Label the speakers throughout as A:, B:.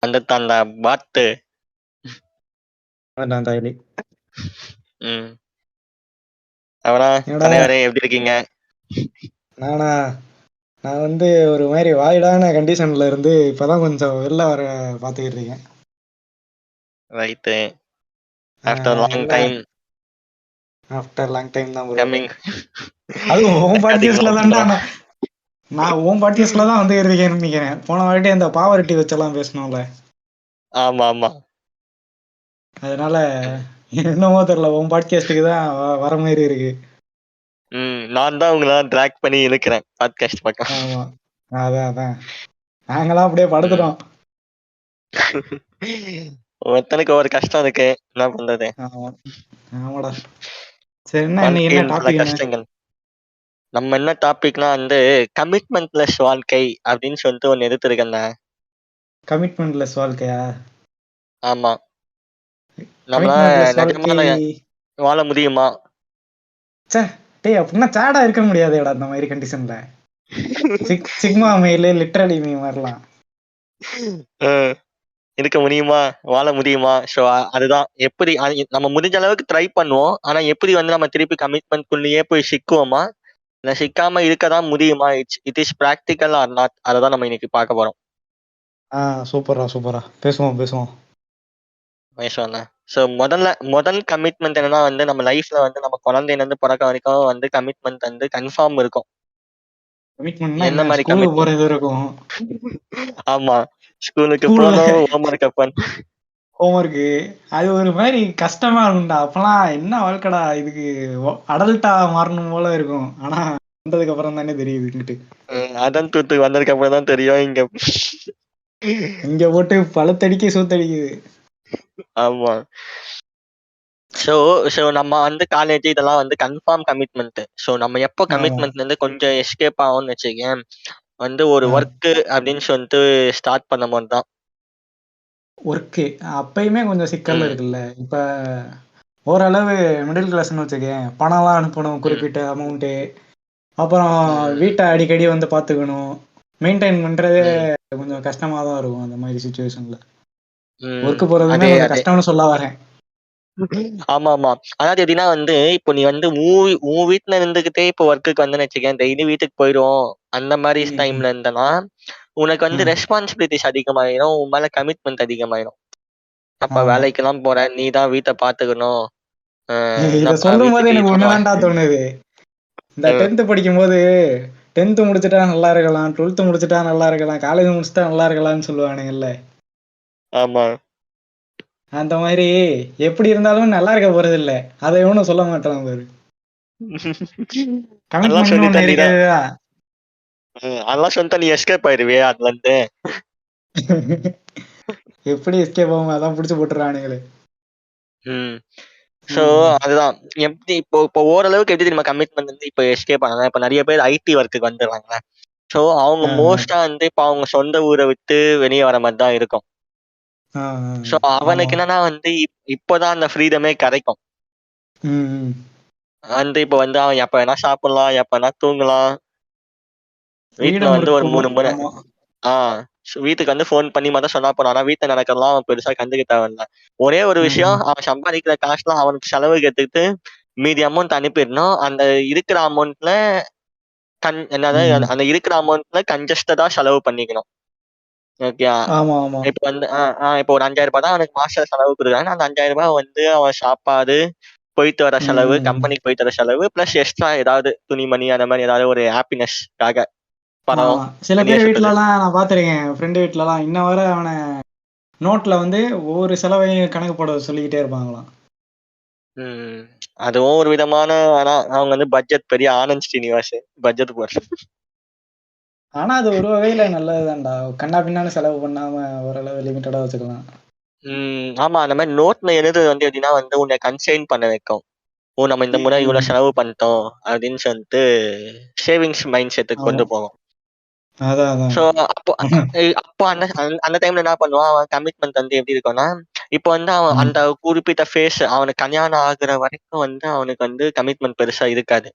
A: வந்துட்டான்டா பாத்து.
B: அதான் தாயலி.
A: ம். அப்புறம்
B: என்னடா
A: தலைவரே எப்படி இருக்கீங்க?
B: நானா நான் வந்து ஒரு மாதிரி வாய்டான கண்டிஷன்ல இருந்து இப்பதான் கொஞ்சம் வெளில வர பார்த்துக்கிட்டு இருக்கேன்.
A: ரைட்டு. ஆஃப்டர் லாங்
B: என்ன
A: டைம்
B: ஆஃப்டர் லாங் டைம் தான் ப்ரோ.
A: கம்மிங்.
B: அதுவும் உன்
A: ரெக்கார்டிங்
B: பாட்காஸ்ட்ல தான்டா
A: பண்றோம்.
B: நான் உன் பாட்காஸ்ட்ல தான் வந்து இருக்கேன்னு நினைக்கிறேன். போன வாட்டி அந்த பாவர்ட்டி வச்செல்லாம் பேசணும்ல,
A: ஆமா ஆமா.
B: அதனால என்னமோ தெரியல உன் பாட்காஸ்டுக்கு தான் வர மாதிரி இருக்கு.
A: நான் தான் உங்களெல்லாம் ட்ராக் பண்ணி இழுக்கிறேன் பாட்காஸ்ட் பக்கம்.
B: ஆமா, அதான் நாங்களாம் அப்படியே படுத்துட்டோம்.
A: ஒருத்தனுக்கு ஒரு கஷ்டம் இருக்கு, என்ன பண்றது?
B: ஆமா ஆமாடா. சரி, என்ன இன்னைக்கு என்ன
A: வாழ்க்கையின் பல
B: டாபிக்? என்ன
A: கஷ்டங்கள். நம்ம என்ன டாபிக்னா வந்து கமிட்மெண்ட்லெஸ் வாழ்க்கை அப்படின்னு சொல்லிட்டு ஒன்னு எடுத்திருக்கேன்.
B: கமிட்மெண்ட்லெஸ் வாழ்க்கையா?
A: ஆமா. நம்மளால
B: கமிட்மெண்ட்லெஸ் வாழ்க்கை.
A: நிஜமான வாழ முடியுமா?
B: ச்சே, டேய் அப்படின்னா சேடா இருக்க முடியாதுடா அந்த மாதிரி கண்டிஷன்ல. சிக்மா மெயில் லிட்டரலி மீ மாதிரிலாம்.
A: அஹ் இருக்க முடியுமா, வாழ முடியுமா? ஸோ அதுதான் எப்படி நம்ம முடிஞ்ச அளவுக்கு ட்ரை பண்ணுவோம். ஆனா எப்படி வந்து நம்ம திருப்பி கமிட்மெண்ட் குள்ளேயே போய் சிக்குவோமா, இல்ல சிக்காம இருக்கதான் முடியுமா? It is practical or not, அதை நம்ம இன்னைக்கு பார்க்க போறோம்.
B: சூப்பரா பேசுவோம்.
A: ஸோ முதல் கமிட்மெண்ட் என்னன்னா வந்து நம்ம லைஃப்ல வந்து நம்ம குழந்தையில இருந்து பிறக்க வரைக்கும் வந்து கமிட்மெண்ட் வந்து கன்ஃபார்ம் இருக்கும்.
B: கமிட்மெண்ட்னா
A: என்ன
B: என்ன?
A: மாதிரி
B: ஸ்கூலுக்கு
A: கமிட்மெண்ட்?
B: போறது இருக்கும்.
A: ஆமா, ஸ்கூலுக்கு
B: ஸ்கூல்ல
A: போனோம், ஹோம்ஒர்க் அப்பன்.
B: ஹோம்ஒர்க்கு அது ஒரு மாதிரி கஷ்டமா இருக்கும்டா. அப்பெல்லாம் என்ன வாழ்க்கடா இதுக்கு, அடல்ட்டா மாறணும் போல இருக்கும். ஆனா வந்ததுக்கு அப்புறம் தானே தெரியுதுன்னுட்டு.
A: அதான் தூத்துக்கு வந்ததுக்கு அப்புறம் தான் தெரியும்
B: இங்க போட்டு பழுத்தடிக்க சூத்தடிக்குது.
A: ஆமா. ஸோ ஸோ நம்ம வந்து காலேஜ் இதெல்லாம் வந்து கன்ஃபார்ம் கமிட்மெண்ட். ஸோ நம்ம எப்போ
B: ஆமா.
A: கமிட்மெண்ட்ல இருந்து கொஞ்சம் எஸ்கேப் ஆகும்னு வச்சுக்கேன், வந்து ஒரு ஒர்க் அப்படின்னு சொல்லிட்டு ஸ்டார்ட் பண்ணும்போது தான்.
B: ஒர்க்கு அப்பயுமே கொஞ்சம் சிக்கல் இருக்குல்ல. இப்ப ஓரளவு மிடில் கிளாஸ்ன்னு வச்சுக்கேன், பணம்லாம் அனுப்பணும் குறிப்பிட்ட அமௌண்ட்டு. அப்புறம் வீட்டை அடிக்கடி வந்து பார்த்துக்கணும். மெயின்டைன் பண்றதே கொஞ்சம் கஷ்டமா தான் இருக்கும் அந்த மாதிரி சுச்சுவேஷன்ல. ஒர்க் போறதுமே
A: அதே
B: கொஞ்சம்
A: அதே
B: கஷ்டம்னு சொல்ல வரேன்.
A: ஆமா ஆமா. அதாவது எப்படின்னா வந்து இப்போ நீ வந்து உன் வீட்டுல இருந்துகிட்டே இப்போ ஒர்க்குக்கு வந்து வச்சுக்கேன், டெய்லி வீட்டுக்கு போயிடும். அந்த மாதிரி டைம்ல இருந்தனா உனக்கு வந்து ரெஸ்பான்சிபிலிட்டிஸ் அதிகமாயிரும், உன் மேல கமிட்மெண்ட் அதிகமாயிரும். அப்ப வேலைக்கெல்லாம் போற, நீ தான் வீட்டை பாத்துக்கணும்.
B: இத சொல்லும் போது
A: வீட்டுக்கு
B: எனக்கு
A: இதெல்லாம்
B: ஒண்ணுதான்டா தோணுது. இந்த 10th படிக்கும் போது 10th முடிச்சுட்டா நல்லா இருக்கலாம், 12th முடிச்சுட்டா நல்லா இருக்கலாம், காலேஜ் முடிச்சுட்டா நல்லா இருக்கலாம்னு சொல்லுவானுங்கல்ல.
A: ஆமா.
B: அந்த மாதிரி எப்படி இருந்தாலும் நல்லா இருக்க போறது இல்ல. அதை எவனும் சொல்ல மாட்டான் பாரு.
A: அதெல்லாம்
B: கமிட்மெண்ட்
A: சொல்லிட்டா
B: ஒண்ணு
A: நீதான்
B: இருக்குதுதா.
A: அதெல்லாம் சொல்லிட்டா நீ எஸ்கேப் ஆயிடுவே அதுல இருந்து.
B: எப்படி எஸ்கேப் ஆகும்? அதான் புடிச்சு போட்டுறானுங்களே.
A: சோ அதுதான் எப்படி இப்போ இப்போ ஓரளவுக்கு எப்படி தெரியுமா கமிட்மெண்ட் வந்து இப்போ எஸ்கேப் ஆனாங்க. இப்ப நிறைய பேர் ஐடி ஒர்க்குக்கு வந்துடுறாங்க. சோ அவங்க மோஸ்டா வந்து இப்ப அவங்க சொந்த ஊரை விட்டு வெளியே வர மாதிரி தான் இருக்கும். சோ அவனுக்கு என்னன்னா வந்து இப்போதான் அந்த ஃப்ரீடமே கிடைக்கும். வந்து இப்ப வந்து அவன் எப்ப வேணா சாப்பிடலாம், எப்ப வேணா தூங்கலாம். வீட்டுல வந்து ஒரு 3 முறை வீட்டுக்கு வந்து போன் பண்ணி மட்டும் சொன்னா போறான். ஆனா வீட்டுல நடக்கிறதெல்லாம் அவன் பெருசா கண்டுக்க தேவையில்ல. ஒரே ஒரு விஷயம், அவன் சம்பாதிக்கிற காசுலாம் அவனுக்கு செலவுக்கு எடுத்துக்கிட்டு மீதி அமௌண்ட் அனுப்பிடணும். அந்த இருக்கிற அமௌண்ட்ல என்னது அந்த இருக்கிற அமௌண்ட்ல கன்ஜஸ்டடா செலவு பண்ணிக்கணும். ஓகே. இப்ப வந்து இப்போ ஒரு 5,000 ரூபாய் தான் அவனுக்கு மாச செலவு கொடுக்குறாங்க. அந்த 5,000 ரூபாய் வந்து அவன் சாப்பாடு, போயிட்டு வர செலவு, கம்பெனிக்கு போயிட்டு வர செலவு பிளஸ் எக்ஸ்ட்ரா ஏதாவது துணிமணி அந்த மாதிரி ஏதாவது ஒரு ஹாப்பினஸ்க்காக படம்
B: சில
A: வெளியே
B: பேர்
A: சுத்துது.
B: வீட்டுல எல்லாம் நான் பாத்திருக்கேன். ஃப்ரெண்டு வீட்டுல எல்லாம் இன்ன வரை அவனை நோட்ல வந்து ஒவ்வொரு செலவையும் கணக்கு போட சொல்லிக்கிட்டே இருப்பாங்களாம்.
A: அதுவும் ஒரு விதமான, ஆனா அவங்க வந்து பட்ஜெட் பெரிய ஆனந்த் ஸ்ரீனிவாஸ் பட்ஜெட் போடுற.
B: ஆனா அது ஒரு வகையில நல்லதுதான்டா. கண்ணா பின்னான்னு செலவு பண்ணாம ஓரளவு லிமிட்டடா வச்சுக்கலாம்.
A: ஆமா, அந்த மாதிரி நோட்ல எழுது வந்து எப்படின்னா வந்து உன்னை கன்சைன் பண்ண வைக்கும். நம்ம இந்த முறை இவ்வளவு செலவு பண்ணிட்டோம் அப்படின்னு சொல்லிட்டு சேவிங்ஸ் மைண்ட் செட்டுக்கு கொண்டு போகும். சோ அப்போ அப்போ அந்த அந்த டைம்ல என்ன பண்ணுவான், அவன் கமிட்மெண்ட் வந்து எப்படி இருக்கும்னா, இப்போ வந்து அவன் அந்த குறிப்பிட்ட ஃபேஸ் அவனுக்கு கல்யாணம் ஆகுற வரைக்கும் வந்து அவனுக்கு வந்து கமிட்மெண்ட் பெருசா இருக்காது.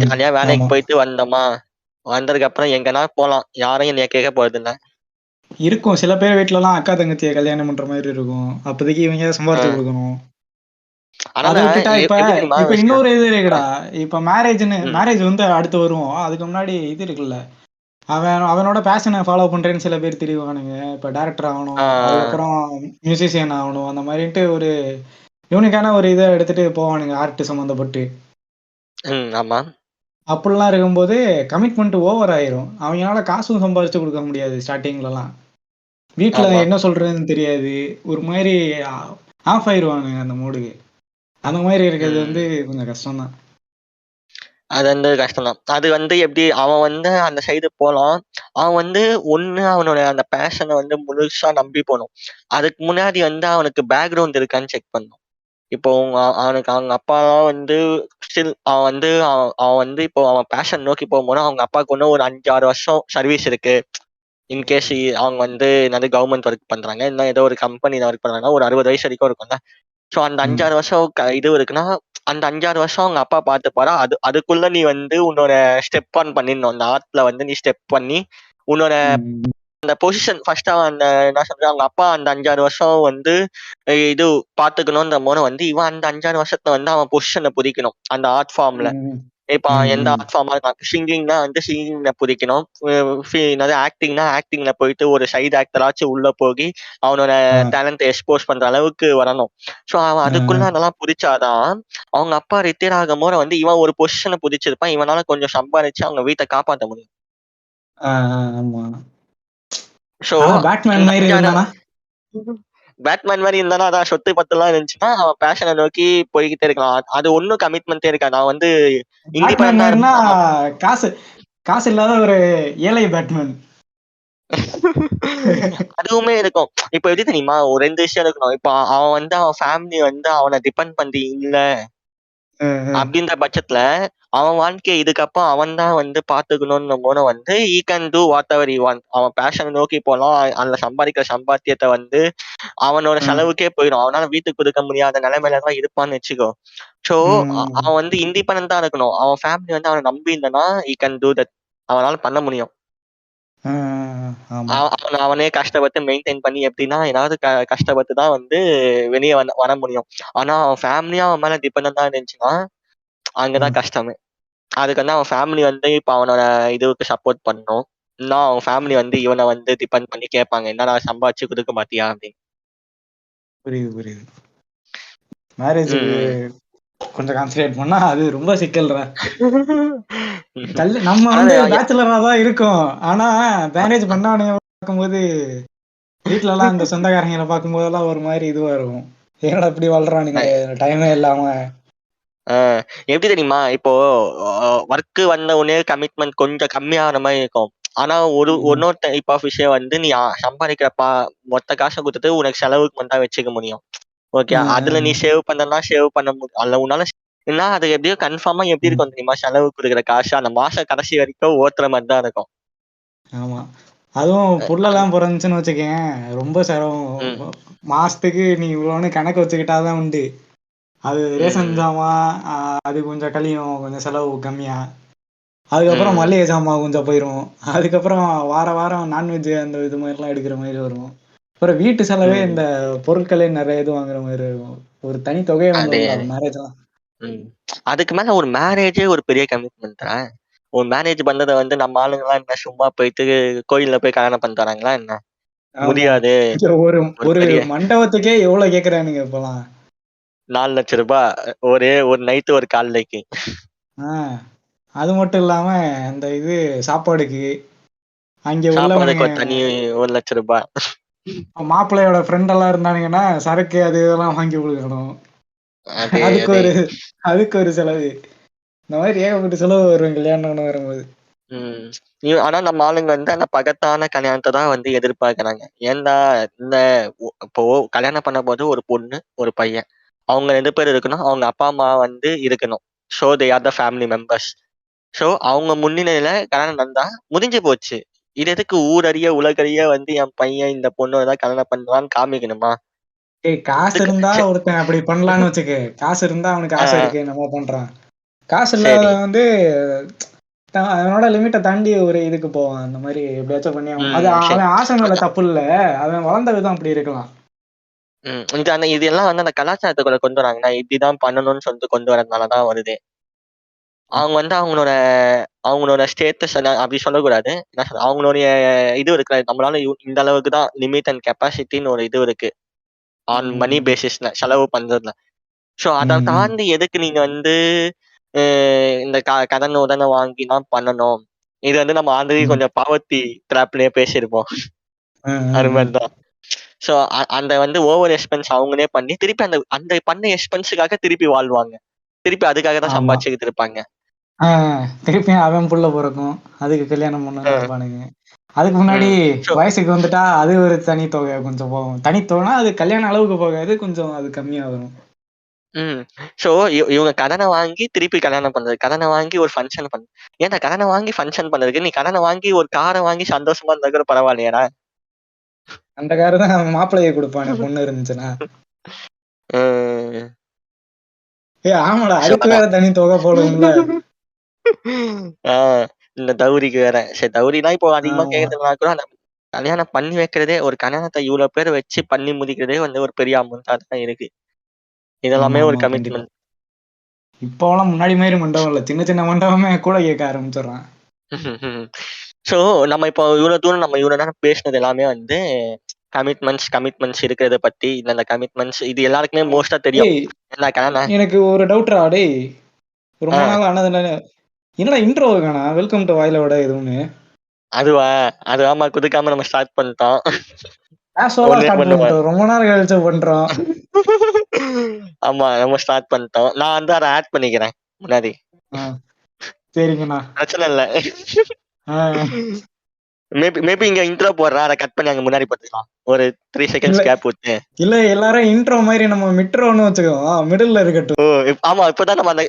A: ஜாலியா வேலைக்கு போயிட்டு வந்தோமா, வந்ததுக்கு அப்புறம் எங்கன்னா போலாம், யாரையும் என்னைய கேட்க போறது இல்ல.
B: இருக்கும். சில பேர் வீட்லலாம் அக்கா தங்கச்சிய கல்யாணம் பண்ற மாதிரி இருக்கும். அப்போதைக்கு இவங்க சம்பாரிச்சு கொடுக்கணும்.
A: ஆனா
B: அதை விட்டுட்டா இப்ப
A: எப்படி தெரியுமா
B: இப்ப
A: விஷயம்?
B: இன்னொரு இது இருக்குடா. இப்ப
A: ம்.
B: மேரேஜ் வந்து அடுத்து வரும். அதுக்கு முன்னாடி இது இருக்குல்ல, அவனோட பேஷனை ஃபாலோ பண்றேன்னு சில பேர் திரிவானுங்க. இப்ப டைரக்டர் ஆகணும்,
A: ஆ,
B: அதுக்கப்புறம் மியூசிஷியன் ஆகணும், அந்த மாதிரின்ட்டு ஒரு யூனிக்கான ஒரு இதை எடுத்துட்டு போவானுங்க ஆர்ட் சம்மந்தப்பட்டு.
A: ஆமா.
B: அப்படிலாம் இருக்கும்போது கமிட்மெண்ட் ஓவர் ஆயிரும். அவங்களால காசும் சம்பாதிச்சு கொடுக்க முடியாது ஸ்டார்டிங்லலாம். வீட்ல
A: ஆமா.
B: என்ன சொல்றதுன்னு தெரியாது. ஒரு மாதிரி ஆஃப் ஆயிருவானுங்க அந்த மூடுக்கு. அந்த மாதிரி இருக்கிறது வந்து
A: ம்.
B: கொஞ்சம் கஷ்டம் தான்.
A: அது வந்து கஷ்டம் தான். அது வந்து எப்படி அவன் வந்து அந்த சைடு போலாம். அவன் வந்து ஒண்ணு அவனோட அந்த பேஷன வந்து முழுசா நம்பி போணும். அதுக்கு முன்னாடி வந்து அவனுக்கு பேக்ரவுண்ட் இருக்கான்னு செக் பண்ணணும். இப்போ அவனுக்கு அவங்க அப்பாலாம் வந்து ஸ்டில் அவன் வந்து அவன் வந்து இப்போ அவன் பேஷன் நோக்கி போகும்போது அவங்க அப்பாவுக்கு இன்னும் ஒரு 5, 6 வருஷம் சர்வீஸ் இருக்கு. இன்கேஸ் அவங்க வந்து என்னது கவர்மெண்ட் ஒர்க் பண்றாங்க. இல்ல ஏதோ ஒரு கம்பெனில ஒர்க் பண்றாங்கன்னா ஒரு 60 வயசு வரைக்கும் இருக்கும்ல. ஸோ அந்த 5,
B: ம்.
A: 6 வருஷம் இது இருக்குன்னா, அந்த 5, 6 வருஷம் அவங்க அப்பா பார்த்துப்பாரா? அதுக்குள்ள நீ வந்து உன்னோட ஸ்டெப் ஆன் பண்ணிடணும். அந்த ஆர்ட்ல வந்து நீ ஸ்டெப் பண்ணி, உன்னோட
B: ம்.
A: அந்த பொசிஷன் ஃபர்ஸ்ட் அவன் அந்த என்ன சொல்றது, அவங்க அப்பா அந்த 5, 6 வருஷம் வந்து இது பார்த்துக்கணுன்ற போது வந்து, இவன் அந்த 5, 6 வருஷத்துல வந்து அவன் பொசிஷன புடிக்கணும். அந்த ஆர்ட் ஃபார்ம்ல.
B: ம்.
A: இப்ப எந்த
B: ம்.
A: ஆர்ட் ஃபார்மா இருக்கலாம். சிங்கிங்னா வந்து சிங்கிங்ல புடிக்கணும். என்னது ஆக்டிங்னா ஆக்டிங்ல போயிட்டு ஒரு சைடு ஆக்டராச்சும் உள்ள போகி, அவனோட
B: ஆ.
A: டேலண்ட்ட எக்ஸ்போஸ் பண்ற அளவுக்கு வரணும். ஸோ அவன் அதுக்குள்ள
B: ஆ.
A: அதெல்லாம் புடிச்சாதான், அவங்க அப்பா ரிட்டயர் ஆகும்போது வந்து இவன் ஒரு பொசிஷன புடிச்சிருப்பான். இவனால கொஞ்சம் சம்பாரிச்சு அவங்க வீட்ட காப்பாத்த முடியும்.
B: ஆ. ஆமா.
A: ஸோ
B: ஆனா பேட்மேன்
A: இந்த
B: மாதிரி
A: 5, 6
B: இருந்தானா?
A: பேட்மேன் மாரி இருந்தானா, அதான் சொத்து பத்துலாம் இருந்துச்சுன்னா, அவன் பேஷன நோக்கி போய்க்கிட்டே இருக்கலாம். அது ஒண்ணும் கமிட்மெண்ட்டே இருக்காது. அவன் வந்து
B: பேட்மேன்
A: இண்டிபெண்டன்ட்டா
B: மாதிரினா
A: இருப்பான்.
B: காசு காசு இல்லாத ஒரு ஏழை பேட்மேன்.
A: அதுவுமே இருக்கும். இப்ப எப்படி தெரியுமா? ஒரு 2 விஷயம் இருக்கணும். இப்ப அவன் வந்து அவன் ஃபேமிலி வந்து அவன டிபெண்ட் பண்ணி இல்ல அப்படின்ற பட்சத்துல, அவன் வாழ்க்கைய இதுக்கப்புறம் அவன் தான் வந்து பார்த்துக்கணும்ன்னும்போது வந்து, he can do what ever he want. அவன் பேஷன நோக்கி போலாம். அதுல சம்பாதிக்கிற சம்பாத்தியத்த வந்து அவனோட
B: ம்.
A: செலவுக்கே போயிடும். அவனால வீட்டுக்கு குடுக்க முடியாத நிலைமையில தான் இருப்பான்னு வச்சுக்கோ. ஸோ
B: ம்.
A: அவன் வந்து இண்டிபெண்டன்ட்டா இருக்கணும். அவன் ஃபேமிலி வந்து அவன நம்பி இருந்தனா, ஹி கேன் டூ தட். அவனால பண்ண முடியும்.
B: ஆ. ஆமா.
A: அவனே கஷ்டப்பட்டு மெயின்டெயின் பண்ணி எப்படின்னா, ஏதாவது கஷ்டப்பட்டு தான் வந்து வெளிய வர முடியும். ஆனா அவன் ஃபேமிலியும் அவன் மேல டிபெண்டன்ட்டா இருந்துச்சுன்னா, அங்க தான்
B: ம்.
A: கஷ்டமே. அதுக்கு வந்து அவன் ஃபேமிலி வந்து இப்ப அவனோட இதுவுக்கு சப்போர்ட் பண்ணணும். இல்லனா அவன் ஃபேமிலி வந்து இவன வந்து டிபெண்ட் பண்ணி கேட்பாங்க. "என்னடா சம்பாதிச்சு குடுக்க மாட்டியா?" அப்படின்னு.
B: புரியுது, புரியுது. மேரேஜுக்கு
A: ம்,
B: கொஞ்சம் கான்சன்ட்ரேட் பண்ணா அது ரொம்ப சிக்கல்றா.
A: ம்.
B: நம்ம
A: அதாவது
B: வந்து பேச்சுலரா தான் இருக்கோம். ஆனா மேரேஜ் பண்ணவனுங்க பார்க்கும்போது, வீட்லலாம் இந்த சொந்தக்காரங்கள பார்க்கும்போதெல்லாம் ஒரு மாரி இதுவா இருக்கும். என்னடா இப்படி வாழ்றானுங்க டைமே இல்லாம.
A: ஆ எப்படி தெரியுமா? இப்போ வொர்க் வந்த உடனே கமிட்மெண்ட் கொஞ்சம் கம்மியாகுற மாரி இருக்கும். ஆனா
B: ம்.
A: இன்னொரு டைப் ஆஃப் விஷயம் வந்து நீ சம்பாதிக்கிற மொத்த காச குடுத்துட்டு உனக்கு செலவுக்கு மட்டும் தான் வச்சுக்க முடியும். ஓகே.
B: அ,
A: அதுல நீ
B: அ.
A: சேவ் பண்ணனா சேவ் பண்ண முடியும். அதுல உன்னால இல்லனா அது எப்படியோ கன்ஃபார்மா எப்படி
B: ம்.
A: இருக்கும் தெரியுமா? செலவுக்கு குடுக்குற காசு அந்த மாச கடைசி வரைக்கும் ஓட்டுற மாரி தான் இருக்கும்.
B: ஆமா. அதுவும்
A: அ அந்
B: புள்ளலாம் பொறந்துச்சுன்னு வச்சுக்கயேன், ரொம்ப
A: ம்,
B: சிரமம். மாசத்துக்கு நீ இவ்வளோன்னு கணக்கு வச்சுக்கிட்டா தான் உண்டு. அது ரேஷன்
A: ம்,
B: ஜாமான், அது கொஞ்சம் கழியும், கொஞ்சம் செலவு கம்மியா. அதுக்கப்புறம்
A: ம்,
B: மளிகை ஜாமான் கொஞ்சம் போயிரும். அதுக்கப்புறம் வாரம் நான்வெஜ் அந்த இது மாரிலாம் எடுக்கிற மாரி வரும். அப்புறம் வீட்டு செலவே இந்த
A: ம்.
B: பொருட்களே நெறைய இது வாங்குற மாரி இருக்கும். ஒரு தனி தொகையே
A: அதே,
B: வந்துரும்டா
A: அதே.
B: மேரேஜ்லாம்.
A: ம். அதுக்கு மேல ஒரு மேரேஜே ஒரு பெரிய கமிட்மெண்ட்ரா. ஒரு மேரேஜ் பண்றத வந்து நம்ம ஆளுங்கலாம் என்ன சும்மா போயிட்டு கோயில்ல போய் கல்யாணம் பண்ணிட்டு வராங்களா என்ன?
B: ஆமா.
A: முடியாது.
B: ஒரு
A: ஒரு
B: ஒரு
A: பெரிய
B: மண்டபத்துக்கே எவ்வளோ கேட்குறானுங்க இப்பலாம்.
A: ரூ. 4,00,000 ஒரே ஒரு நைட்டு ஒரு கால்லைக்கு.
B: ஆ. அது மட்டும் இல்லாம இந்த இது சாப்பாடுக்கு, அங்கே உள்ளவனுங்க
A: சாப்பாடுக்கு ஒரு தனி ரூ. 1,00,000.
B: மாப்பிள்ளையோட ஃப்ரெண்ட் எல்லாம் இருந்தானுங்கன்னா, சரக்கு அது இதெல்லாம் வாங்கி குடுக்கணும்.
A: அதே,
B: அதுக்கு
A: அதே.
B: ஒரு அதுக்கு ஒரு செலவு. இந்த மாரி ஏகப்பட்ட செலவு வரும் கல்யாணம்னு வரும்போது.
A: ம். ஆனா நம்ம ஆளுங்க வந்து அந்த பகத்தான கல்யாணத்த தான் வந்து எதிர்பார்க்குறாங்க. ஏன்டா இந்த இப்போ கல்யாணம் பண்ணும்போது ஒரு பொண்ணு, ஒரு பையன். அவங்க 2 பேர் இருக்கணும். அவங்க அப்பா, அம்மா வந்து இருக்கணும். So they are the family members. So அவங்க முன்னிலையில கல்யாணம் நடந்தா முடிஞ்சு போச்சு. இது எதுக்கு ஊரறிய, உலகறிய வந்து என் பையன் இந்த பொண்ண தான் கல்யாணம் பண்றான்னு காமிக்கணுமா?
B: ஏய் காசு
A: இதுக்கு
B: இருந்தா ஒருத்தன் அப்படி பண்ணலான்னு வச்சுக்க. காசு இருந்தா அவனுக்கு
A: ஆ
B: ஆசை இருக்கு, நம்ம பண்றான். காசு
A: சரி.
B: இல்லாதவன் வந்து அவனோட லிமிட்டை தாண்டி ஒரு இதுக்கு போவான். அந்த மாதிரி எப்படியாச்சும் பண்ணி அது
A: சரி.
B: அவன் ஆசை மேல தப்பு இல்ல, அவன் வளர்ந்த விதம் அப்படி இருக்கலாம்.
A: இது எல்லாம் வந்து அந்த கலாச்சாரத்துக்குள்ள கொண்டு வராங்கன்னா இப்படிதான் பண்ணணும்னு சொல்லிட்டு கொண்டு வரதுனாலதான் வருது. அவங்க வந்து அவங்களோட ஸ்டேட்டஸ் அப்படி சொல்லக்கூடாது. என்ன சொல்ற, அவங்களுடைய இது இருக்கு, நம்மளால இந்த அளவுக்கு தான் லிமிட் அண்ட் கெப்பாசிட்டின்னு ஒரு இது இருக்கு ஆன் மணி பேசிஸ்ல செலவு பண்றதுல. ஸோ அதை தாண்டி எதுக்கு நீங்க வந்து இந்த கடன் உடனே வாங்கி தான் பண்ணணும். இது வந்து நம்ம ஆல்ரெடி கொஞ்சம் பாவர்ட்டி ட்ராப்லயே பேசியிருப்போம். அது மாதிரிதான். ஸோ அந்த வந்து ஓவர் எக்ஸ்பென்ஸ் அவங்களே பண்ணி திருப்பி அந்த அந்த பண்ண எக்ஸ்பென்ஸுக்காக திருப்பி வாழ்வாங்க. திருப்பி அதுக்காக தான் சம்பாதிச்சுக்கிட்டு இருப்பாங்க.
B: திருப்பி அவன் புள்ள பிறக்கும், அதுக்கு கல்யாணம் பண்ண நினைப்பானுங்க. அதுக்கு முன்னாடி வயசுக்கு வந்துட்டா அது ஒரு தனித்தொகை கொஞ்சம் போகும். தனித்தொகைனா அது கல்யாண அளவுக்கு போகாது, கொஞ்சம் அது கம்மியா வரும்.
A: ஸோ இவங்க கடனை வாங்கி திருப்பி கல்யாணம் பண்றது, கடனை வாங்கி ஒரு ஃபங்க்ஷன் பண்ணு. ஏன்டா கடனை வாங்கி ஃபங்க்ஷன் பண்றதுக்கு நீ கடனை வாங்கி ஒரு காரை வாங்கி சந்தோஷமா இருந்தா கூட பரவாயில்லையாடா.
B: அந்த காரு தான் மாப்பிள்ளையை கொடுப்பானே பொண்ணு இருந்துச்சுன்னா. ஆமாடா, அதுக்கு வேற தனி தொகை போடுவோம்ல.
A: இந்த தௌரிக்கு வேற. சரி, தௌரிலாம் இப்போ அதிகமா கேட்கறதுனா கூட அந்த கல்யாணம் பண்ணி வைக்கிறதே, ஒரு கல்யாணத்தை இவ்வளவு பேர் வச்சு பண்ணி முடிக்கிறதே வந்து ஒரு பெரிய அமௌண்டா தான் இருக்கு. இதெல்லாமே ஒரு கமிட்மெண்ட்.
B: இப்போலாம் முன்னாடி மாதிரி மண்டபம் இல்ல, சின்ன சின்ன மண்டபமே கூட கேட்க ஆரம்பிச்சிடறான்.
A: ஸோ நம்ம இப்போ இவ்வளவு தூரம் நம்ம இவ்வளவு நேரம் பேசினது எல்லாமே வந்து கமிட்மெண்ட்ஸ் இருக்கிறத பத்தி, இந்த கமிட்மெண்ட்ஸ் இது எல்லாருக்குமே மோஸ்டா தெரியும்.
B: எனக்கு ஒரு டவுட்ரா டேய், ரொம்ப நாள் ஆனதுல என்னடா இன்ட்ரோ காணா, வெல்கம் டு வாயிலோட எதுவுமே.
A: அதுவா அது ஆமா, குதுக்காம நம்ம ஸ்டார்ட் பண்ணிட்டோம்.
B: ரொம்ப நேரம் கழிச்சு பண்றோம்.
A: ஆமா, நம்ம ஸ்டார்ட் பண்ணிட்டோம். நான் வந்து அதை ஆட் பண்ணிக்கிறேன் முன்னாடி.
B: சரிங்கண்ணா,
A: பிரச்சனை இல்ல. மேபி இங்க இன்ட்ரோ போடுறேன், அதை கட் பண்ணி அங்க முன்னாடி போட்டுக்கலாம், ஒரு 3 செகண்ட்ஸ் கேப் விட்டு.
B: இல்ல எல்லாரும் இன்ட்ரோ மாதிரி நம்ம மிட்ரோன்னு வச்சுக்கோம், மிடில்ல இருக்கட்டும்.
A: ஆமா, இப்பதான் நம்ம அந்த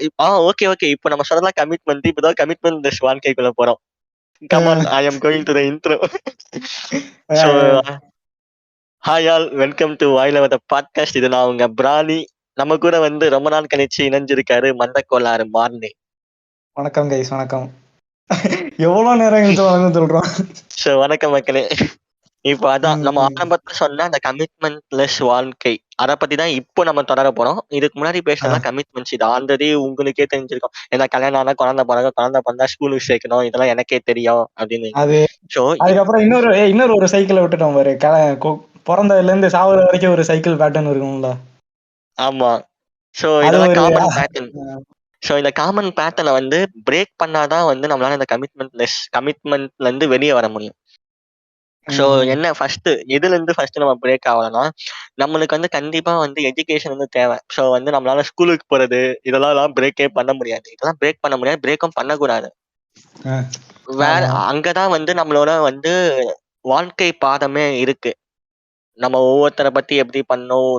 A: ஓகே இப்போ நம்ம சொல்லலாம் கமிட்மெண்ட். இப்பதான் கமிட்மெண்ட் வாழ்க்கைக்குள்ள போறோம். Come on, I am going to the intro. So, hi all, welcome to வாயில வந்த பாட்காஸ்ட். இது நான் உங்க பிராணி. நம்ம கூட வந்து ரொம்ப நாள் கழிச்சு இணைஞ்சிருக்காரு மந்தக்கோளாறு மார்னி.
B: வணக்கம் கைஸ், வணக்கம். எவ்வளவு நேரம் கழிச்சு வணக்கம் சொல்றோம். சோ
A: வணக்கம் மக்களே. இப்போ அதான் நம்ம ஆரம்பத்துல சொன்ன அந்த கமிட்மெண்ட்லெஸ் வாழ்க்கை, அதை பத்தி தான் இப்போ நம்ம தொடர போறோம். இதுக்கு முன்னாடி பேசினா கமிட்மெண்ட்ஸ், இது ஆல்ரெடி உங்களுக்கே தெரிஞ்சிருக்கும். ஏன்னா கல்யாணம் ஆனா குழந்தை பிறந்தா ஸ்கூலுக்கு சேர்க்கணும், இதெல்லாம் எனக்கே தெரியும் அப்படின்னு.
B: அதுக்கப்புறம் இன்னொரு ஒரு சைக்கிளை விட்டுட்டோம் பாரு, பிறந்ததுல இருந்து சாவர வரைக்கும் ஒரு சைக்கிள் பேட்டர்ன் இருக்கும்ல.
A: ஆமா, சோ இதெல்லாம் காமன் பேட்டர்ன். சோ இந்த காமன் பேட்டர்னை வந்து பிரேக் பண்ணாதான் வந்து நம்மளால இந்த கமிட்மெண்ட்ல இருந்து வெளியே வர முடியும். சோ என்ன ஃபர்ஸ்ட் எதுல இருந்து ஃபர்ஸ்ட் நம்ம பிரேக் ஆகலன்னா, நம்மளுக்கு வந்து கண்டிப்பா வந்து எஜுகேஷன் வந்து தேவை. சோ வந்து நம்மளால ஸ்கூலுக்கு போறது இதெல்லாம் பிரேக்கே பண்ண முடியாது. இதெல்லாம் பிரேக் பண்ண முடியாது, பிரேக்கும் பண்ணக்கூடாது. வேற அங்கதான் வந்து நம்மளோட வந்து வாழ்க்கை பாதமே இருக்கு. நம்ம ஒவ்வொருத்தரை பத்தி எப்படி பண்ணணும்,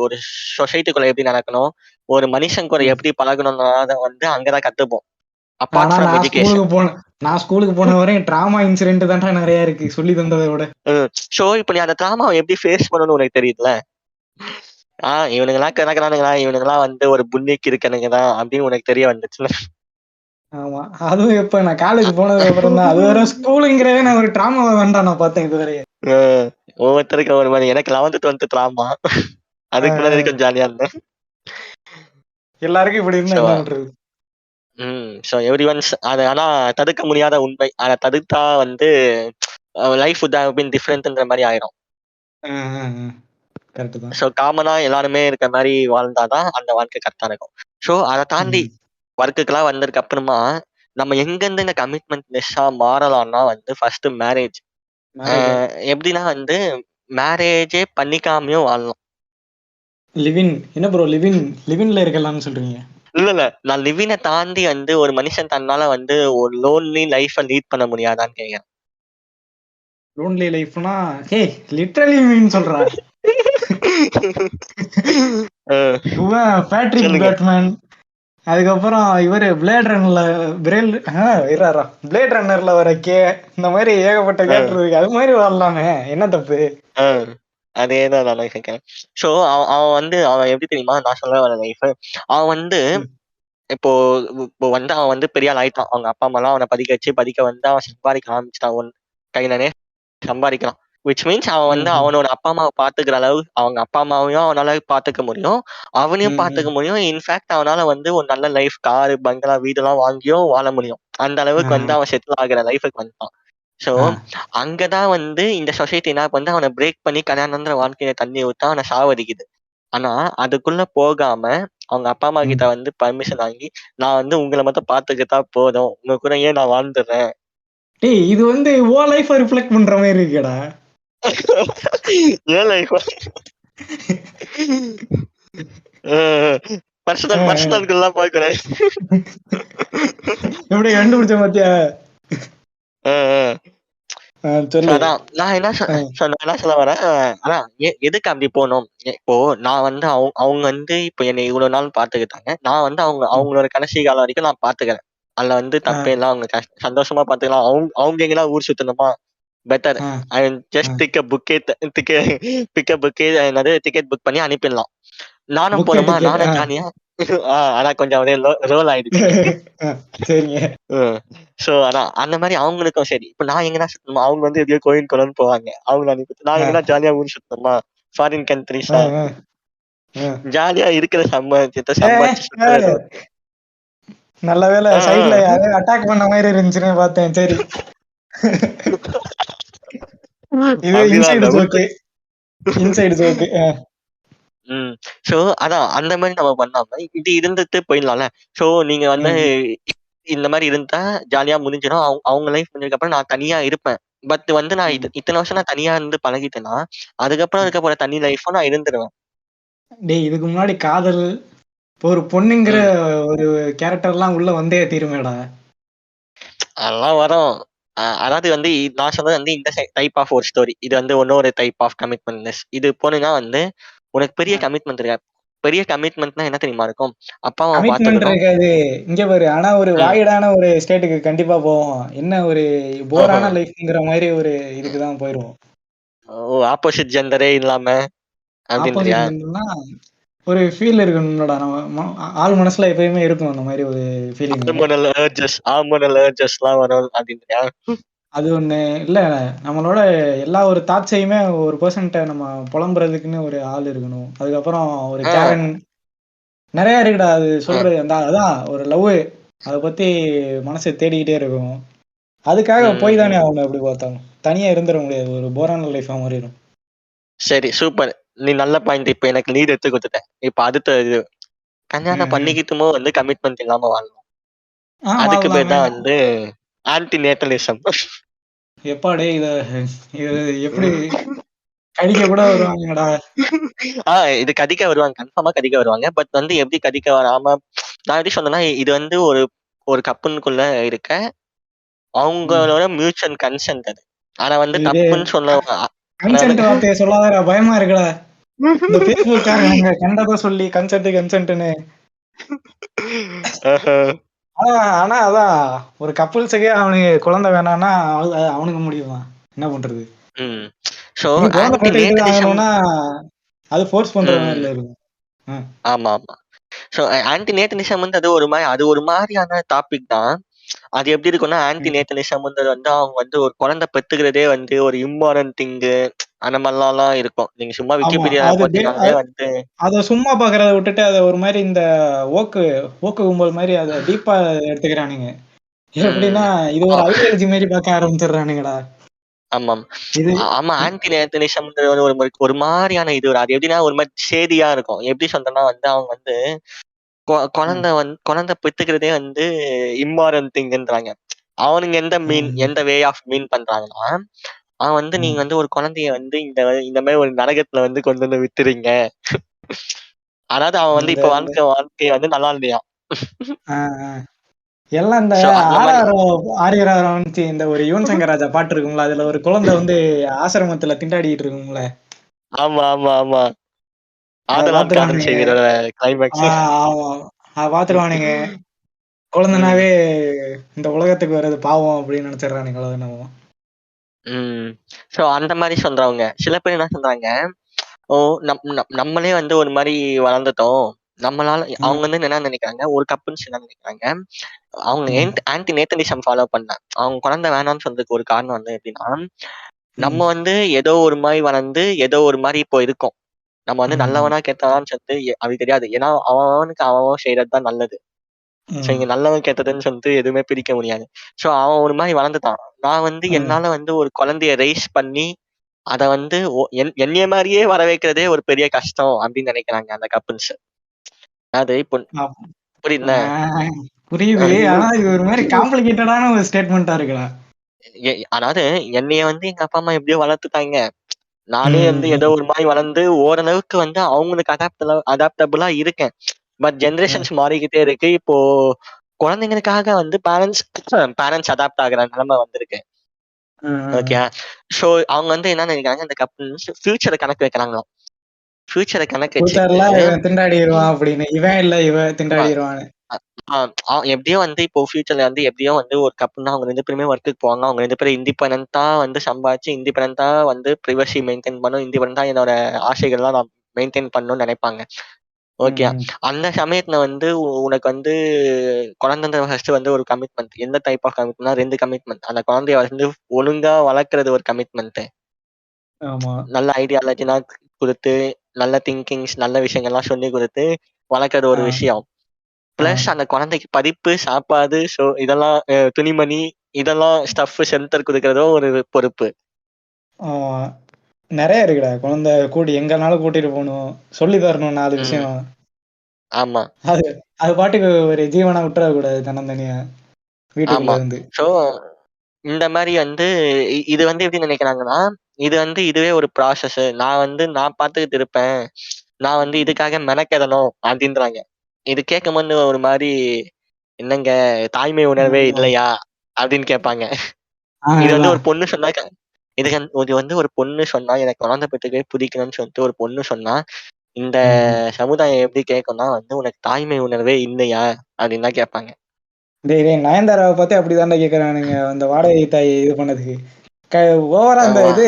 A: ஒரு சொசைட்டிக்குள்ள எப்படி நடக்கணும், ஒரு மனுஷன் கூட எப்படி பழகணும்ன்றத வந்து அங்கதான் கத்துப்போம்.
B: நான் ஸ்கூலுக்கு போன வரையும் டிராமா இன்சிடென்ட் தான் நிறைய இருக்கு சொல்லி தந்ததை விட.
A: சோ இப்ப நீ அந்த டிராமாவை எப்படி ஃபேஸ் பண்ணணும்னு உனக்கு தெரியுதுல. இவனுங்கெல்லாம் கிடக்குறானுங்களா, இவனுங்கெல்லாம் வந்து ஒரு புள்ளிக்கு இருக்கணுங்கதான் அப்படின்னு உனக்கு தெரிய வந்துச்சுல.
B: ஆமா, அதுவும் இப்ப நான் காலேஜ் போனதுக்கு அப்புறம் தான். அது வர ஸ்கூலுங்கிறதே நான் ஒரு டிராமாவை வேண்டாம் நான் பார்த்தேன் இது வரையும்.
A: ஒவ்வொருத்தருக்கு ஒரு மாதிரி. எனக்கு 11th 12th டிராமா, அதுக்கு முன்னாடி கொஞ்சம் ஜாலியா இருந்தேன்.
B: எல்லாருக்கும் இப்படி இருந்தா என்ன பண்றது.
A: சோ எவ்ரிஒன்ஸ் அது ஆனா தடுக்க முடியாத உண்மை. அதை தடுத்தா வந்து லைஃப் would have been differentன்ற மாதிரி ஆயிடும். சோ காமனா எல்லாருமே இருக்க மாதிரி வாழ்ந்தாதான் அந்த வாழ்க்கை கரெக்டா இருக்கும். சோ அதை தாண்டி ஒர்க்குக்கெல்லாம் வந்ததுக்கு அப்புறமா நம்ம எங்க இருந்து இந்த கமிட்மெண்ட் லெஸ்ஸா மாறலாம்னா வந்து ஃபர்ஸ்ட் மேரேஜ். எப்படின்னா வந்து மேரேஜே பண்ணிக்காமையும் வாழலாம்.
B: என்ன ப்ரோ லிவின்ல இருக்கலாம்னு சொல்றீங்க?
A: இல்ல நான் லிவினை தாண்டி வந்து ஒரு மனுஷன் தன்னால வந்து ஒரு லோன்லி லைஃபை லீட் பண்ண முடியாதான்னு கேட்கிறேன்.
B: லோன்லி லைஃப்னா லிட்டரலி மீன் சொல்றா. பேட்ரிக் பேட்மேன், அதுக்கப்புறம் இவரு பிளேட் ரன்னர்ல வர இந்த மாதிரி ஏகப்பட்ட கேரக்டர் இருக்கு. அது மாதிரி வரலாமே, என்ன தப்பு?
A: அதேதான் நான் கேட்கிறேன். சோ அவன் எப்படி தெரியுமா நான் சொல்ல வர லைஃப், அவன் வந்து இப்போ இப்போ வந்து அவன் வந்து பெரிய ஆள் ஆயிட்டான். அவங்க அப்பா அம்மாலாம் அவனை படிக்க வந்து அவன் சம்பாதிக்க ஆரம்பிச்சிட்டான். கையிலே சம்பாதிக்கிறான். விச் மீன்ஸ் அவன் வந்து அவனோட அப்பா அம்மாவை பாத்துக்கிற அளவு அவங்க அப்பா அம்மாவையும் அவனால பாத்துக்க முடியும், அவனையும் பாத்துக்க முடியும். இன்ஃபேக்ட் அவனால வந்து ஒரு நல்ல லைஃப், காரு, பங்களா, வீடெல்லாம் வாங்கியும் வாழ முடியும். அந்த அளவுக்கு வந்து அவன் செட்டில் ஆகுற லைஃபுக்கு வந்துட்டான். ஸோ அங்கதான் வந்து இந்த சொசைட்டி என்ன வந்து அவனை பிரேக் பண்ணி கல்யாணம்ன்ற வாழ்க்கையை தண்ணி ஊத்தா அவனை சாவடிக்குது. ஆனா அதுக்குள்ள போகாம அவங்க அப்பா அம்மா கிட்ட வந்து பர்மிஷன் வாங்கி, நான் வந்து உங்களை மட்டும் பாத்துக்கிட்டா போதும், உங்க கூடயே நான் வாழ்ந்துடுறேன்.
B: டேய் இது வந்து ஓ லைஃப் ரிஃப்ளெக்ட் பண்ற மாதிரி இருக்கேடா.
A: ஏன் லைஃப் பர்சனல்கெல்லாம் பார்க்கிறேன்.
B: எப்படி கண்டுபிடிச்ச பாத்தியா?
A: அதான் நான் என்ன சொல்ல வரேன், அதான் எதுக்கு அப்படி போகணும்? இப்போ நான் வந்து அவங்க வந்து இப்போ என்னை இவ்வளவு நாள் பாத்துக்கிட்டாங்க, நான் வந்து அவங்களோட கடைசி காலம் வரைக்கும் நான் பாத்துக்கிறேன். அதுல வந்து தப்பே இல்லை, அவங்க சந்தோஷமா பாத்துக்கலாம். அவங்க எங்கெல்லாம் ஊர் சுத்தணுமா, better I just ticket book பண்ணி அனுப்பிடலாம். நானும் போனோமா, நானும் ஜாலியா. ஆனா கொஞ்சம் அப்படியே ரோல் ஆயிடுச்சு. சோ அதான் அந்த மாதிரி அவங்களுக்கும் சரி. இப்ப நான் எங்கன்னா சுத்தணுமா, அவங்க வந்து எதையோ கோயில் குளம்னு போவாங்க, அவங்கள அனுப்பி நான் எங்கன்னா ஜாலியா ஊர் சுத்தணுமா, ஃபாரின் கண்ட்ரிஸா ஜாலியா இருக்கிற சம்பாதிச்சத்தை சம்பாதிச்சு.
B: நல்ல வேலை சைடுல யாரையும் அட்டாக் பண்ண மாதிரி இருந்துச்சுன்னு பார்த்தேன். சரி இது இன்சைடு ஜோக்.
A: சோ அதான் அந்த மாதிரி நம்ம பண்ணாம இது இருந்துட்டு போயிடலாம்ல. சோ நீங்க வந்து இந்த மாதிரி இருந்தா ஜாலியா முடிஞ்சிடும். அவங்க லைஃப் முடிஞ்சதுக்கு அப்புறம் நான் தனியா இருப்பேன். பட் வந்து நான் இத்தனை வருஷம் நான் தனியா இருந்து பழகிட்டேன்னா அதுக்கப்புறம் இருக்க தனி லைஃபும் நான் இருந்துருவேன்.
B: டேய் இதுக்கு முன்னாடி காதல் ஒரு பொண்ணுங்கிற ஒரு கேரக்டர் எல்லாம் உள்ள வந்தே தீருமேடா.
A: அதெல்லாம் வரும். அதாவது வந்து நான் சொல்றது வந்து இந்த டைப் ஆஃப் ஒரு ஸ்டோரி. இது வந்து இன்னொரு டைப் ஆஃப் கமிட்மெண்ட்னஸ். இது போனீங்கன்னா வந்து உனக்கு பெரிய கமிட்மெண்ட் இருக்காது. பெரிய கமிட்மெண்ட்னா என்ன தெரியுமா இருக்கும்? அப்பா அம்மா
B: இருக்காது இங்க பாரு. ஆனா ஒரு வாய்டான ஒரு ஸ்டேட்டுக்கு கண்டிப்பா போவோம். என்ன ஒரு போரான லைஃப்ங்கிற மாதிரி ஒரு இதுக்குதான் போயிருவோம்.
A: ஆப்போசிட் ஜெண்டரே இல்லாம அப்படின்றியா?
B: ஒரு ஃபீல் இருக்கணும்டா. நம்ம ஆள் மனசுல எப்பயுமே இருக்கும் அந்த மாதிரி ஒரு ஃபீலிங்.
A: வரும் அப்படின்றியா? அது
B: ஒண்ணு இல்ல, நம்மளோட எல்லா ஒரு தாட்ஸையுமே ஒரு பர்சன்ட்ட நம்ம புலம்புறதுக்குன்னு ஒரு ஆள் இருக்கணும். அதுக்கப்புறம் ஒரு கேரன் நிறைய இருக்குடா. அது சொல்றது அந்த அதான் ஒரு லவ், அதை பத்தி மனசை தேடிக்கிட்டே இருக்கும். அதுக்காக போய் தானே அவங்க அப்படி பார்த்தாங்க. தனியா இருந்துட முடியாது, ஒரு போரான லைஃபா மாறிடும்.
A: சரி சூப்பர், நீ நல்ல பாயிண்ட். இப்ப எனக்கு லீட் எடுத்து கொடுத்துட்டேன். இப்ப அடுத்த இது கல்யாணம் பண்ணிக்கிட்டுமோ வந்து கமிட்மெண்ட் இல்லாம வாழணும். அதுக்கு பேர் தான் வந்து ஆன்டி நேட்டலிசம்.
B: எப்பாடே இத எப்படி கடிக்க கூட வருவாங்கடா.
A: இது கடிக்க வருவாங்க, கன்ஃபார்மா கடிக்க வருவாங்க. பட் வந்து எப்படி கடிக்க வராம நான் எப்படி சொன்னேன்னா, இது வந்து ஒரு கப்புனுக்குள்ள இருக்க அவங்களோட மியூச்சுவல் கன்சென்ட் அது. ஆனா வந்து தப்புன்னு சொல்ல
B: கன்சென்ட் வார்த்தையை சொல்லாதடா, பயமா இருக்குடா. இந்த ஃபேஸ்புக் காரங்க கண்டத சொல்லி கன்சென்ட்னு. ஆனா அதான் ஒரு கப்புள்ஸுக்கே அவனுக்கு குழந்தை வேணாம்னா அவனுக்கு முடியுமா, என்ன பண்றது?
A: சோ
B: அது ஃபோர்ஸ் பண்ற மாதிரி இருக்கும்.
A: ஆமா ஆமா. சோ ஆன்டி நேட்டலிசம் வந்து அது ஒரு மாதிரியான டாபிக் தான். அது எப்படி இருக்கும்னா, ஆன்டி நேட்டலிசம் வந்து அவங்க வந்து ஒரு குழந்தை பெத்துக்கிறதே வந்து ஒரு இம்மாரல் திங்கு அந்த மாதிரிலாம் இருக்கும். நீங்க சும்மா விக்கிபீடியா பார்த்தீங்கன்னாலே வந்து
B: அத சும்மா பாக்குறத விட்டுட்டு அதை ஒரு மாதிரி இந்த ஓக்கு கும்பல் மாதிரி அதை டீப்பா எடுத்துக்கிறானுங்க. எப்படின்னா இது ஒரு ஐடியாலஜி மாதிரி பார்க்க ஆரம்பிச்சிடுறானுங்கடா.
A: ஆமாம் ஆமா. ஆன்டி நேட்டலிசம் ஒரு மாதிரியான இது. அது எப்படின்னா ஒரு மாதிரி சேதியா இருக்கும். எப்படி சொல்றேன்னா வந்து அவங்க வந்து குழந்தை பெத்துக்கிறதே வந்து இம்மாரல் திங்ன்றாங்க. அவனுங்க எந்த வே ஆஃப் மீன் பண்றாங்கன்னா, அவன் வந்து நீங்க வந்து ஒரு குழந்தைய வந்து இந்த மாதிரி ஒரு நரகத்துல வந்து கொண்டு வந்து விட்டுறீங்க. அதாவது அவன் வந்து இப்ப வாழ்க்கை வந்து நல்லா இல்லையா.
B: எல்லாம் இந்த ஆரியராரம் இந்த ஒரு யுவன் சங்கர் ராஜா பாட்டு இருக்கும்ல, அதுல ஒரு குழந்தை வந்து ஆசிரமத்துல திண்டாடிட்டு இருக்கும்ல.
A: ஆமா ஆமா ஆமா.
B: பாத்துருவானுங்க. குழந்தைனாவே இந்த உலகத்துக்கு வர்றது பாவம் அப்படின்னு நினைச்சிடறானுங்க.
A: சோ அந்த மாதிரி சொல்றவங்க சில பேர் என்ன சொல்றாங்க, ஓ நம்மளே வந்து ஒரு மாதிரி வளர்ந்துட்டோம், நம்மளால
B: ஆ,
A: அவங்க வந்து என்ன நினைக்கிறாங்க, ஒரு கப்புள்ஸ் என்ன நினைக்கிறாங்க, அவங்க
B: ம்,
A: ஆன்டி நேட்டலிசம் ஃபாலோ பண்ண அவங்க குழந்தை வேணாம்னு சொல்றதுக்கு ஒரு காரணம் வந்து எப்படின்னா, நம்ம
B: ம்,
A: வந்து ஏதோ ஒரு மாரி வளர்ந்து, ஏதோ ஒரு மாரி இப்போ இருக்கோம். நம்ம வந்து
B: ம்,
A: நல்லவனா கெட்டவனான்னு சொல்லிட்டு அது தெரியாது. ஏன்னா அவனுக்கு அவன் செய்றது தான் நல்லது. ஸோ
B: ம்,
A: இங்க நல்லவன் கெட்டதுன்னு சொல்லிட்டு எதுவுமே பிரிக்க முடியாது. ஸோ அவன் ஒரு மாரி வளர்ந்துட்டான். நான் வந்து
B: ம்.
A: என்னால வந்து ஒரு குழந்தைய ரெய்ஸ் பண்ணி, அத வந்து என்னைய மாரியே வர வைக்கிறதே ஒரு பெரிய கஷ்டம் அப்படின்னு நினைக்கிறாங்க அந்த கப்புள்ஸ். அது இப்போ
B: அப்
A: புரியுதுல?
B: ஆ, புரியுது.
A: இது
B: ஆனா இது ஒரு மாரி காம்ப்ளிகேட்டடான ஒரு ஸ்டேட்மெண்ட்டா இருக்குடா.
A: அதாவது என்னைய வந்து எங்க அப்பா, அம்மா எப்படியோ வளர்த்துட்டாங்க. நானே
B: ம்,
A: வந்து ஏதோ
B: ம்,
A: ஒரு மாரி வளர்ந்து ஓரளவுக்கு வந்து அவங்களுக்கு அடாப்டபுளா இருக்கேன். பட்
B: ம்,
A: ஜெனரேஷன்ஸ் மாறிக்கிட்டே இருக்கு. இப்போ குழந்தைங்களுக்காக வந்து பேரண்ட்ஸ் அடாப்ட் ஆகுற நிலைமை வந்திருக்கு. ஓகே.
B: ம்.
A: ஸோ அவங்க வந்து என்ன நினைக்கிறாங்க, இந்த கப்புள்ஸ் ஃபியூச்சர கணக்கு வைக்கிறாங்களாம். ஃபியூச்சர கணக்கு வச்சுக்கிட்டு
B: ஃபியூச்சர்ல இவன் திண்டாடிருவான் அப்படின்னு. இவன் இல்ல இவ
A: ஆமா.
B: திண்டாடிருவான்னு.
A: அ ஆ எப்படியோ வந்து இப்போ ஃபியூச்சர்ல வந்து எப்படியோ வந்து ஒரு கப்புல்னா அவங்க 2 பேருமே ஒர்க்குக்கு போவாங்க. அவங்க 2 பேரும் இண்டிபெண்டன்ட்டா வந்து சம்பாதிச்சு, இண்டிபெண்டன்ட்டா வந்து பிரைவசி மெயின்டெயின் பண்ணணும். இண்டிபெண்டன்ட்டா என்னோட ஆசைகள்லாம் நான் மெயின்டெயின் பண்ணணும்னு நினைப்பாங்க.
B: ம்,
A: ஓகே.
B: ம்.
A: அந்த சமயத்துல வந்து உனக்கு வந்து குழந்தைன்ற ஃபர்ஸ்ட்டு வந்து ஒரு கமிட்மெண்ட். எந்த டைப் ஆஃப் கமிட்மெண்ட்னா 2 கமிட்மெண்ட். அந்த குழந்தைய வந்து ஒழுங்கா வளர்க்கறது ஒரு கமிட்மெண்ட்.
B: ஆமா.
A: நல்ல ஐடியாலஜிலாம் குடுத்து, நல்ல திங்கிங்ஸ், நல்ல விஷயங்கள்லாம் சொல்லிக் குடுத்து வளர்க்கறது
B: ஆ,
A: ஒரு விஷயம்.
B: ஆ,
A: பிளஸ் அந்த குழந்தைக்கு படிப்பு, சாப்பாடு, இதெல்லாம் துணிமணி இதெல்லாம் ஷெல்டர் குடுக்குறதும் ஒரு பொறுப்பு.
B: ஆமா. நெறைய இருக்குடா. குழந்தை எங்கனாலும் கூட்டிட்டு போணும். சொல்லி தரணும் 4
A: ம்.
B: விஷயம்.
A: ஆமா,
B: அது அது பாட்டுக்கு ஒரு ஜீவனா விட்டுறக்கூடாது தன்னந்தனியா
A: ஆமா.
B: வீட்டுக்குள்ள இருந்து.
A: ஸோ இந்த மாரி வந்து இது வந்து எப்படி நினைக்கிறாங்கன்னா, இது வந்து இதுவே ஒரு ப்ராசஸ். நான் பார்த்துக்கிட்டு இருப்பேன். நான் வந்து இதுக்காக மெனக்கெடணும் அப்படின்றாங்க. இது கேட்கும்போது ஒரு மாரி, "என்னங்க தாய்மை உணர்வே
B: ஆமா.
A: இல்லையா?" அப்படின்னு கேட்பாங்க. இது வந்து
B: அதான்.
A: ஒரு பொண்ணு சொன்னா இது வந்து ஒரு பொண்ணு சொன்னா, எனக்கு குழந்தை பெத்துக்கவே பிடிக்கலன்னு சொல்லிட்டு ஒரு பொண்ணு சொன்னா, இந்த
B: ம்.
A: சமுதாயம் எப்படி கேட்கும்னா வந்து, "உனக்கு தாய்மை உணர்வே இல்லையா?" அப்படின்னு தான் கேட்பாங்க.
B: டேய் நயன்தாராவ பாத்தே அப்படிதான்டா கேக்குறானுங்க. அந்த வாடகை தாய் இது பண்ணதுக்கு. க ஓவரா அந்த
A: ஆமா.
B: இது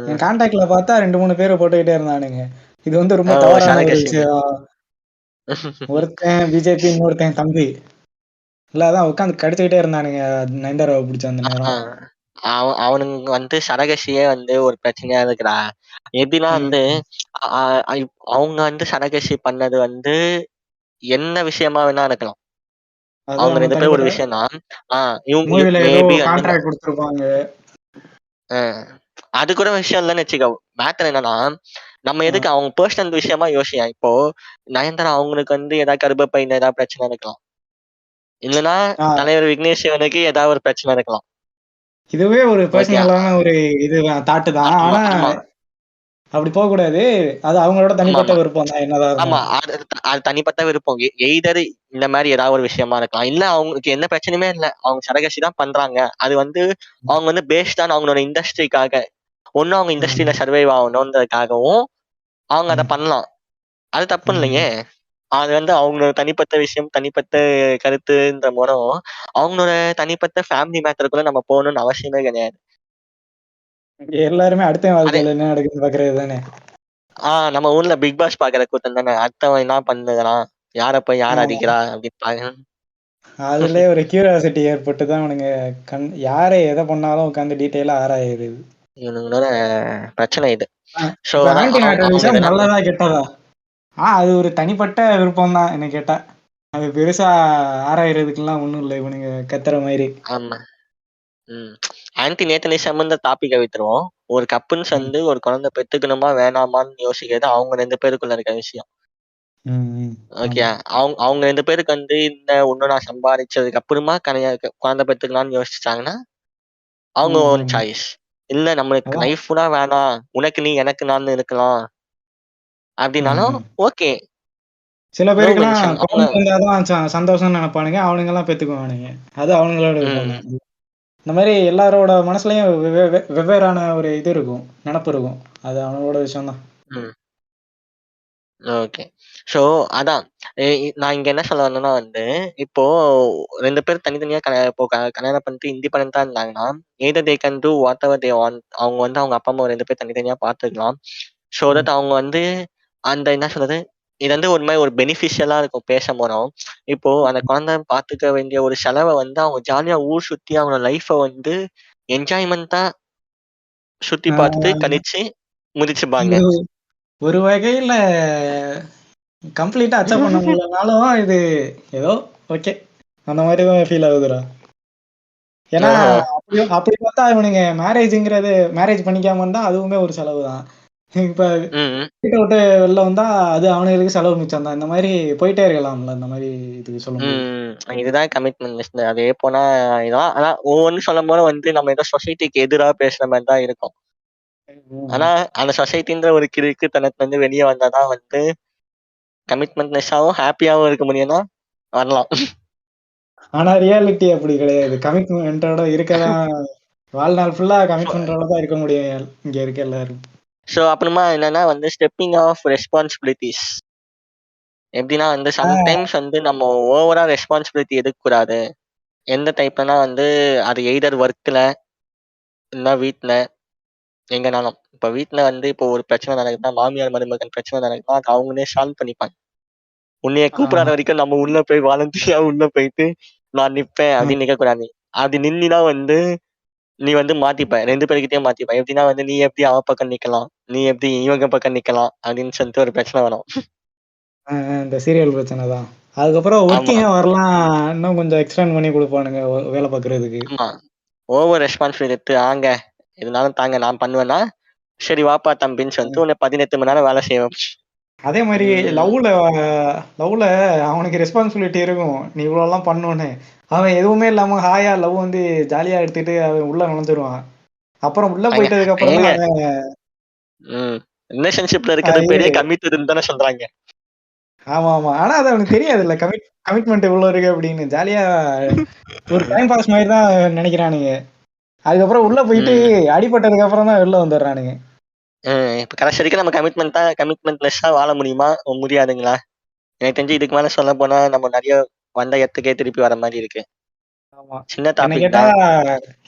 B: என்
A: ம்.
B: கான்டாக்ட்ல பாத்தா 2, 3 பேர போட்டுக்கிட்டே இருந்தானுங்க. இது வந்து ரொம்ப
A: ஓ!
B: தவறான ஒரு
A: சரகசின்னு.
B: விஷயம். ஒருத்தன் பிஜேபி, இன்னொருத்தன் தம்பி. இல்ல அதான் உட்காந்து கடிச்சுக்கிட்டே இருந்தானுங்க. நயன்தாராவ புடிச்சு அந்த
A: ஆ.
B: நேரம்.
A: அவனுங்க வந்து சரகசியே வந்து ஒரு பிரச்சனையா இருக்குடா. எப்படின்னா வந்து,
B: ம்.
A: அ அ இப் அவங்க வந்து சரகசி பண்ணது வந்து என்ன விஷயமா வேணா இருக்கலாம்.
B: அது
A: அவங்க
B: அவங்க
A: 2 பேரும் ஒரு
B: தனிப்பட்ட
A: விஷயம்னா, ஆ இவங்க
B: மூவில ஏதோ
A: மேபி வந்து
B: கான்ட்ராக்ட் குடுத்துருப்பாங்க.
A: அ அது கூட விஷயம் இல்லன்னு வச்சுக்கோ. மேட்டர் என்னன்னா, நம்ம
B: அ,
A: எதுக்கு அவங்க பெர்சனல் விஷயமா யோசியேன். இப்போ நயன்தாரா அவங்களுக்கு வந்து ஏதாவது கர்ப்பப்பையில ஏதாவது பிரச்சனை இருக்கலாம். இல்லன்னா
B: ஆ
A: தலைவர் விக்னேஷ் சிவனுக்கு ஏதாவது ஒரு பிரச்சனை இருக்கலாம்.
B: இதுவே ஒரு
A: ஓகே.
B: பெர்சனலான ஒரு தாட் தான்.
A: ஆமா,
B: ஆனா
A: ஆமா,
B: அப்படி போகக்கூடாது. அது அவங்களோட தனிப்பட்ட
A: ஆமாமா.
B: விருப்பம் தான் என்னதான்
A: ஆமா.
B: இருந்தாலும்.
A: அது அது தனிப்பட்ட விருப்பம். எய்தர் இந்த மாரி ஏதாவது ஒரு விஷயமா இருக்கலாம். இல்ல அவங்களுக்கு எந்த பிரச்சனையுமே இல்ல. அவங்க சரகசி தான் பண்றாங்க. அது வந்து அவங்க வந்து பேஸ்ட் ஆன் அவங்களோட இண்டஸ்ட்ரிக்காக. ஒண்ணு அவங்க இண்டஸ்ட்ரியில
B: ம்.
A: சர்வைவ் ஆகணுன்றதுக்காகவும் அவங்க அத
B: ம்.
A: பண்ணலாம். அது தப்பு இல்லையே!
B: ம்.
A: அது வந்து அவங்களோட தனிப்பட்ட விஷயம், தனிப்பட்ட கருத்துன்ற மூலம் அவங்களோட தனிப்பட்ட ஃபேமிலி மேட்டருக்குள்ள நம்ம போகணும்னு அவசியமே கிடையாது.
B: எல்லாருமே அடுத்தவன்
A: அதே
B: வாழ்க்கையில என்ன நடக்குதுன்னு பார்க்கிறது தானே.
A: நம்ம ஊர்ல பிக் பாஸ் பாக்குற கூட்டம் தானே. அடுத்தவன் என்ன பண்ணுகிறான்? யார போய் யார்
B: ஆமா.
A: அடிக்கிறா? அப்படின்னு பாக்க
B: அதிலயே ஒரு கியூரியாசிட்டி ஏற்பட்டு தான் அவனுங்க யாரு எத பண்ணாலும் உட்காந்து டீட்டெயிலா ஆராயிறது.
A: இவனுங்களோட பிரச்சனை இது.
B: அ
A: ஸோ
B: இப்ப
A: அதான்
B: ஆன்டி
A: அவங்க
B: நேட்டலிசம்
A: என்ன
B: நல்லதா? கெட்டதா? அது ஒரு தனிப்பட்ட விருப்பம் தான் என்ன கேட்டா. அது பெருசா ஆராயறதுக்குலாம் ஒண்ணும் இல்ல இவனுங்க கத்துற மாரி.
A: ஆமா. ம். ஆன்டி நேட்டலிசம் இந்த டாபிக்க விட்டுருவோம். ஒரு கப்புல்ஸ்
B: ம்.
A: வந்து ஒரு குழந்தை பெத்துக்கணுமா, வேணாமான்னு யோசிக்கிறது அவங்க 2 பேருக்குள்ள இருக்க விஷயம்.
B: ம். ம்.
A: ஓகே.
B: ஆமா.
A: அவங்க 2 பேருக்கு வந்து இந்த இன்னும் நான் சம்பாரிச்சதுக்கு அப்புறமா குழந்தை பெத்துக்கலாம்னு யோசிச்சாங்கன்னா, அவங்க
B: ம்.
A: ஓன்
B: ம்.
A: சாய்ஸ். இல்ல நம்மளுக்கு
B: அதான்.
A: லைஃப் ஃபுல்லா வேணாம். உனக்கு நீ, எனக்கு நான் இருக்கலாம்.
B: ம்.
A: அப்டின்னாலும்
B: ம்.
A: ஓகே.
B: சில
A: நோ
B: பேருக்குலாம்
A: மென்ஷன். அவங்க
B: குழந்தை இருந்தா தான் சந்தோஷம்னு நெனைப்பானுங்க. அவனுங்கலாம் பெத்துக்குவானுங்க. அது அவனுங்களோட விருப்பம்
A: ம்,
B: தான். இந்த மாரி எல்லாரோட மனசுலயும் வெவ்வேறான ஒரு இது இருக்கும். நெனப்பு இருக்கும். அது அவனோட விஷயம் தான்.
A: ம். ஓகே. ஸோ அதான். எ இ நான் இங்க என்ன சொல்ல வந்தேன்னா வந்து, இப்போ 2 பேர் தனித்தனியா இப்போ கல்யாணம் பண்ணிட்டு இண்டிபெண்டன்ட்டா இருந்தாங்கன்னா, either they can do what ever they want. அவங்க வந்து அவங்க அப்பா, அம்மா 2 பேர் தனித்தனியா பார்த்துக்கலாம். ஸோ
B: ம்.
A: தட் அவங்க வந்து அந்த என்ன சொல்றது? இது வந்து ஒரு மாதிரி ஒரு பெனிஃபிஷியலா இருக்கும் பேச போனோம். இப்போ அந்த குழந்தை பாத்துக்க வேண்டிய ஒரு செலவை வந்து அவங்க ஜாலியா ஊர் சுத்தி அவங்க லைஃபை வந்து என்ஜாய்மெண்டா சுத்தி பார்த்துட்டு கணிச்சு முடிச்சுப்பாங்க.
B: இது ஒரு வகையில கம்ப்ளீட்டா அக்செப்ட் பண்ண முடியலனாலும் இது ஏதோ ஓகே அந்த மாதிரி தான் ஃபீல் ஆகுதுடா. ஏன்னா அப்படி பார்த்தா இவனுங்க மேரேஜ் பண்ணிக்காம இருந்தா அதுவுமே ஒரு செலவு தான். இப்ப வீட்டை விட்டு வெளில வந்தா அது அவனுங்களுக்கு செலவு மிச்சம் தான். இந்த மாதிரி போயிட்டே இருக்கலாம்ல இந்த மாதிரி இதுக்கு சொல்லும்போது.
A: இதுதான் கமிட்மெண்ட். அதே போனா இதான். ஆனா ஒவ்வொன்னு சொல்லும் போது வந்து நம்ம ஏதோ சொசைட்டிக்கு எதிராக பேசுற மாதிரி தான் இருக்கும். ஆனா அந்த சொசைட்டின்ற ஒரு கிறுக்குத்தனத்துல இருந்து வெளியே வந்தாதான் வந்து கமிட்மெண்ட்னஸாவும் ஹாப்பியாவும் இருக்க முடியும்னா வரலாம்.
B: ஆனா ரியாலிட்டி அப்படி கிடையாது. கமிட்மெண்டோட இருக்கதான் வாழ்நாள் ஃபுல்லா கமிட்மெண்டோட தான் இருக்க முடியும் இங்க இருக்க எல்லாரும்.
A: ஸோ அப்புறமா என்னன்னா வந்து ஸ்டெப்பிங் ஆஃப் ரெஸ்பான்சிபிலிட்டிஸ். எப்படின்னா வந்து சம்டைம்ஸ் வந்து நம்ம ஓவரா ரெஸ்பான்சிபிலிட்டி எடுக்கக்கூடாது. எந்த டைப்லனா வந்து அது எய்தர் ஒர்க்ல இல்லைன்னா வீட்டில் எங்கனாலும். இப்போ வீட்டில் வந்து இப்போ ஒரு பிரச்சனை நடக்குதுன்னா மாமியார் மருமகன் பிரச்சனை நடக்குதுன்னா அது அவங்களே சால்வ் பண்ணிப்பாங்க. உன்னைய கூப்பிடாத வரைக்கும் நம்ம உள்ள போய் வாலண்டியா உள்ள போயிட்டு நான் நிப்பேன் அப்படின்னு நிற்கக்கூடாது. அப்படி நின்னா வந்து நீ வந்து மாத்திப்ப, 2 பேருக்கிட்டே மாத்திப்ப. எப்படின்னா வந்து நீ எப்படி அவ பக்கம் நிக்கலாம், நீ எப்படி இவங்க பக்கம் நிக்கலாம் அப்படின்னு சொல்லிட்டு ஒரு பிரச்சனை வரும்.
B: இந்த சீரியல் பிரச்சனை தான். அதுக்கப்புறம் ஒர்க்கிங்கா வரலாம் இன்னும் கொஞ்சம் எக்ஸ்டெண்ட் பண்ணி கொடுப்பானுங்க வேலை பார்க்கறதுக்கு.
A: ஆமா, ஓவர் ரெஸ்பான்சிபிலிட்டி எடுத்து ஆங்க இருந்தாலும் தாங்க நான் பண்ணுவேன்னா சரி வாப்பா தம்பின்னு சொல்லிட்டு உன்னை 18 மணி நேரம் வேலை செய்வேன்.
B: அதே மாதிரி லவ்ல அவனுக்கு ரெஸ்பான்சிபிலிட்டி இருக்கும். நீ இவ்வளவு எல்லாம் பண்ணணும்னு. அவன் எதுவுமே இல்லாம ஹாயா லவ் வந்து ஜாலியா எடுத்துட்டு அவன் உள்ள நுழைஞ்சிருவான். அப்புறம் உள்ள போயிட்டதுக்கு அப்புறம் தான்
A: ரிலேஷன்ஷிப்ல இருக்கிறது பெரிய கமிட்டட்னு தானே சொல்றாங்க.
B: ஆமா ஆமா. ஆனா அது அவனுக்கு தெரியாது இல்ல கமிட்மெண்ட் எவ்வளவு இருக்கு அப்படின்னு. ஜாலியா ஒரு டைம் பாஸ் மாதிரி தான் நினைக்கிறானுங்க. அதுக்கப்புறம் உள்ள போயிட்டு அடிபட்டதுக்கு அப்புறம் தான் வெளில வந்துடுறானுங்க.
A: இப்ப கடைசி வரைக்கும் நம்ம கமிட்மெண்ட்லெஸ்ஸா வாழ முடியுமா முடியாதுங்களா? எனக்கு தெரிஞ்சு இதுக்கு மேல சொல்ல போனா நம்ம நிறைய வந்த இடத்துக்கே திருப்பி வர மாதிரி இருக்கு.
B: ஆமா.
A: சின்ன டாபிக் தான்.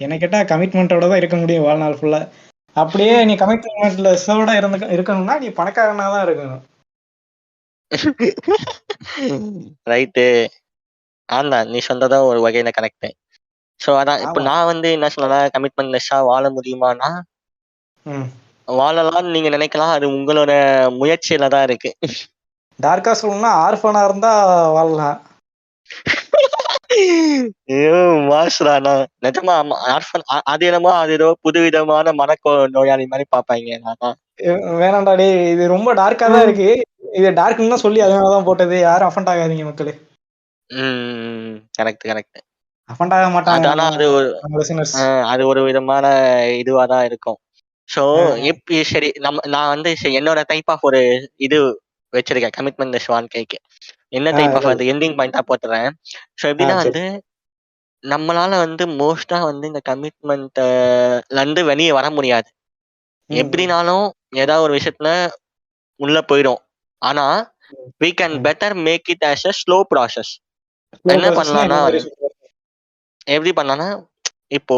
B: என்ன கேட்டா கமிட்மெண்டோட தான் இருக்க முடியும் வாழ்நாள் ஃபுல்லா. அப்படியே நீ கமிட்மெண்ட்லெஸ்ஸோட இருக்கணும்னா நீ பணக்காரனா தான் இருக்கணும்.
A: ரைட்டு. ஆமா, நீ சொன்னதான் ஒரு வகையில கரெக்ட். சோ அதான் இப்ப நான் வந்து என்ன சொல்லலாம், கமிட்மெண்ட்லெஸ்ஸா வாழ முடியுமானா வாழலாம்னு நீங்க நினைக்கலாம். அது உங்களோட முயற்சியில தான் இருக்கு.
B: டார்க்கா சொல்லணும்னா ஆர்ஃபனா இருந்தா வாழலாம்.
A: ஐயோ மாஸ்டரானா நிஜமா ஆர்ஃபன் அது என்னமோ அது ஏதோ புதுவிதமான நோயாளி மாதிரி பாப்பாங்க.
B: வேணாண்டா டே, இது ரொம்ப டார்க்கா தான் இருக்கு. இது டார்க்னு தான் சொல்லி அதனாலதான் போட்டது. யாரும் அஃபண்ட் ஆகாதீங்க மக்களே.
A: கரெக்ட்.
B: அஃபண்ட் ஆக மாட்டாங்க.
A: ஆனா அது ஒரு விதமான இதுவா தான் இருக்கும். சோ சரி நான் வந்து என்னோட டைப் ஆஃப் ஒரு இது வச்சிருக்கேன் கமிட்மெண்ட் வாழ்க்கைக்கு. என்ன டைப் ஆஃப் அது எண்டிங் பாயிண்டா போட்டுறேன். சோ எப்படின்னா வந்து நம்மளால வந்து மோஸ்டா வந்து இந்த கமிட்மெண்ட்ல இருந்து வெளியே வர முடியாது. எப்படினாலும் ஏதாவது ஒரு விஷயத்துல உள்ள போயிடும். ஆனா we can better make it as a slow process. என்ன பண்ணலாம்னா எப்படி பண்ணலாம்னா இப்போ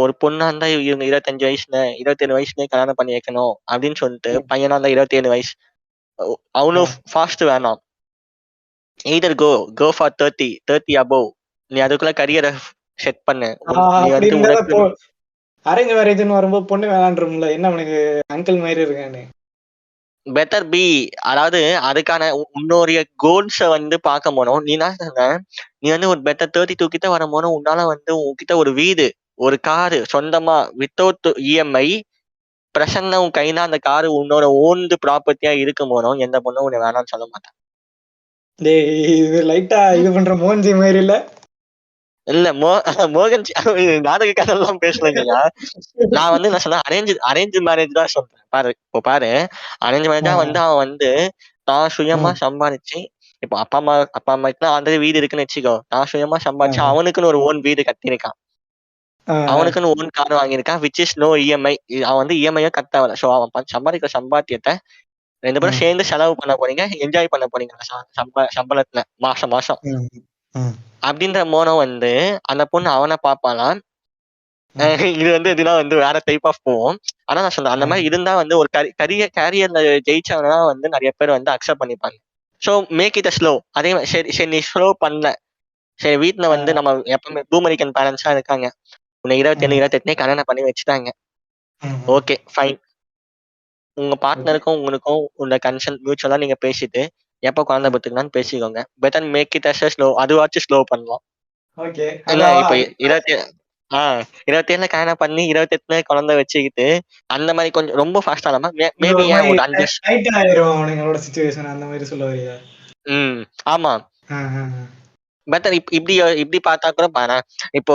A: ஒரு பொண்ணா இருந்தா இவங்க 25 வயசுல 27 வயசுலயே கல்யாணம் பண்ணி வைக்கணும் அப்படின்னு சொல்லிட்டு பையனா இருந்தா 27 வயசு அவ்வளோ ஃபாஸ்ட் வேணாம். Either go for 30 above. நீ அதுக்குள்ள கரியரை செட் பண்ணு. நீ வந்து உனக்கு
B: அரேஞ்ச் மேரேஜ்னு வரும்போது பொண்ணு வேணான்றோம்ல, என்ன உனக்கு அங்கிள் மாதிரி இருக்கானு.
A: பெட்டர் பி, அதாவது அதுக்கான உன்னுடைய கோல்ஸை வந்து பார்க்க போனோம். நீ வந்து ஒரு பெட்டர் 32 கிட்ட வர போனோம். உன்னால வந்து உன்கிட்ட ஒரு வீடு ஒரு காரு சொந்தமா வித்தவுட் இஎம்ஐ பிரசன்ன உன் கையில அந்த காரு உன்னோட ஓன்டு ப்ராப்பர்ட்டியா இருக்கும் போனோம். எந்த பொண்ணும் உன்னை வேணாம்னு சொல்ல மாட்டேன்.
B: இது லைட்டா இது பண்ற மோகன்ஜி மாதிரி இல்ல
A: இல்ல மோகன்ஜி நாடக கதையெல்லாம் பேசலைங்கய்யா. நான் வந்து என்ன சொன்னேன், அரேஞ்ச் மேரேஜ் தான் சொல்றேன். பாரு அரேஞ்ச் மேரேஜா வந்து அவன் வந்து தான் சுயமா சம்பாதிச்சு, இப்போ அப்பா அம்மாக்கு ஆல்ரெடி வீடு இருக்குன்னு வச்சுக்கோ. நான் சுயமா சம்பாதிச்சு அவனுக்குன்னு ஒரு ஓன் வீடு கட்டியிருக்கான். அவனுக்குன்னு ஓன் கார் வாங்கியிருக்கான். Which is no EMI. அவன் வந்து இஎம்ஐயும் கட்ட தேவையில்ல. ஸோ அவன் சம்பாதிக்கிற சம்பாத்தியத்தை 2 பேரும் சேர்ந்து செலவு பண்ண போறீங்க, என்ஜாய் பண்ண போறீங்க சம்பளத்துல மாசம். அப்படின்ற மோனம் வந்து அந்த பொண்ணு அவனை பாப்பாலாம். இது வந்து இதுனா வந்து வேற டைப் ஆஃப் போவோம். ஆனா நான் சொல்றேன் அந்த மாதிரி இருந்தா வந்து ஒரு கேரியர்ல ஜெயிச்சவனா வந்து நிறைய பேர் வந்து அக்செப்ட் பண்ணிப்பாங்க. So make it slow. அதே சரி சரி நீ ஸ்லோ பண்ணல, சரி வீட்டுல வந்து நம்ம எப்பவுமே பூமரிக்கன் பேரண்ட்ஸா இருக்காங்க, உன்னை 27 28 கல்யாணம் பண்ணி வச்சுட்டாங்க, ஓகே ஃபைன். உங்க பார்ட்னருக்கும் உங்களுக்கும் உள்ள கன்சென்ட் மியூச்சுவலா நீங்க பேசிட்டு எப்போ குழந்தை பெற்றுக்கலாம்னு பேசிக்கோங்க. Better make it as slow. அதுவாச்சும் ஸ்லோ பண்ணலாம்.
B: ஓகே
A: இல்ல
B: அதான்
A: இப்ப 27 கல்யாணம் பண்ணி 28 குழந்தை வச்சுக்கிட்டு அந்த மாதிரி கொஞ்சம் ரொம்ப ஃபாஸ்டா இல்லாம
B: இது
A: மேபி
B: ஒரு மாதிரி
A: ஒரு 5
B: டைட் ஆயிரும் அவனுங்களோட சுச்சுவேஷன், அந்த மாதிரி சொல்ல வரியா?
A: ஆமா பெட்டர். இப்படி இப்படி பார்த்தா கூட பாரு, இப்போ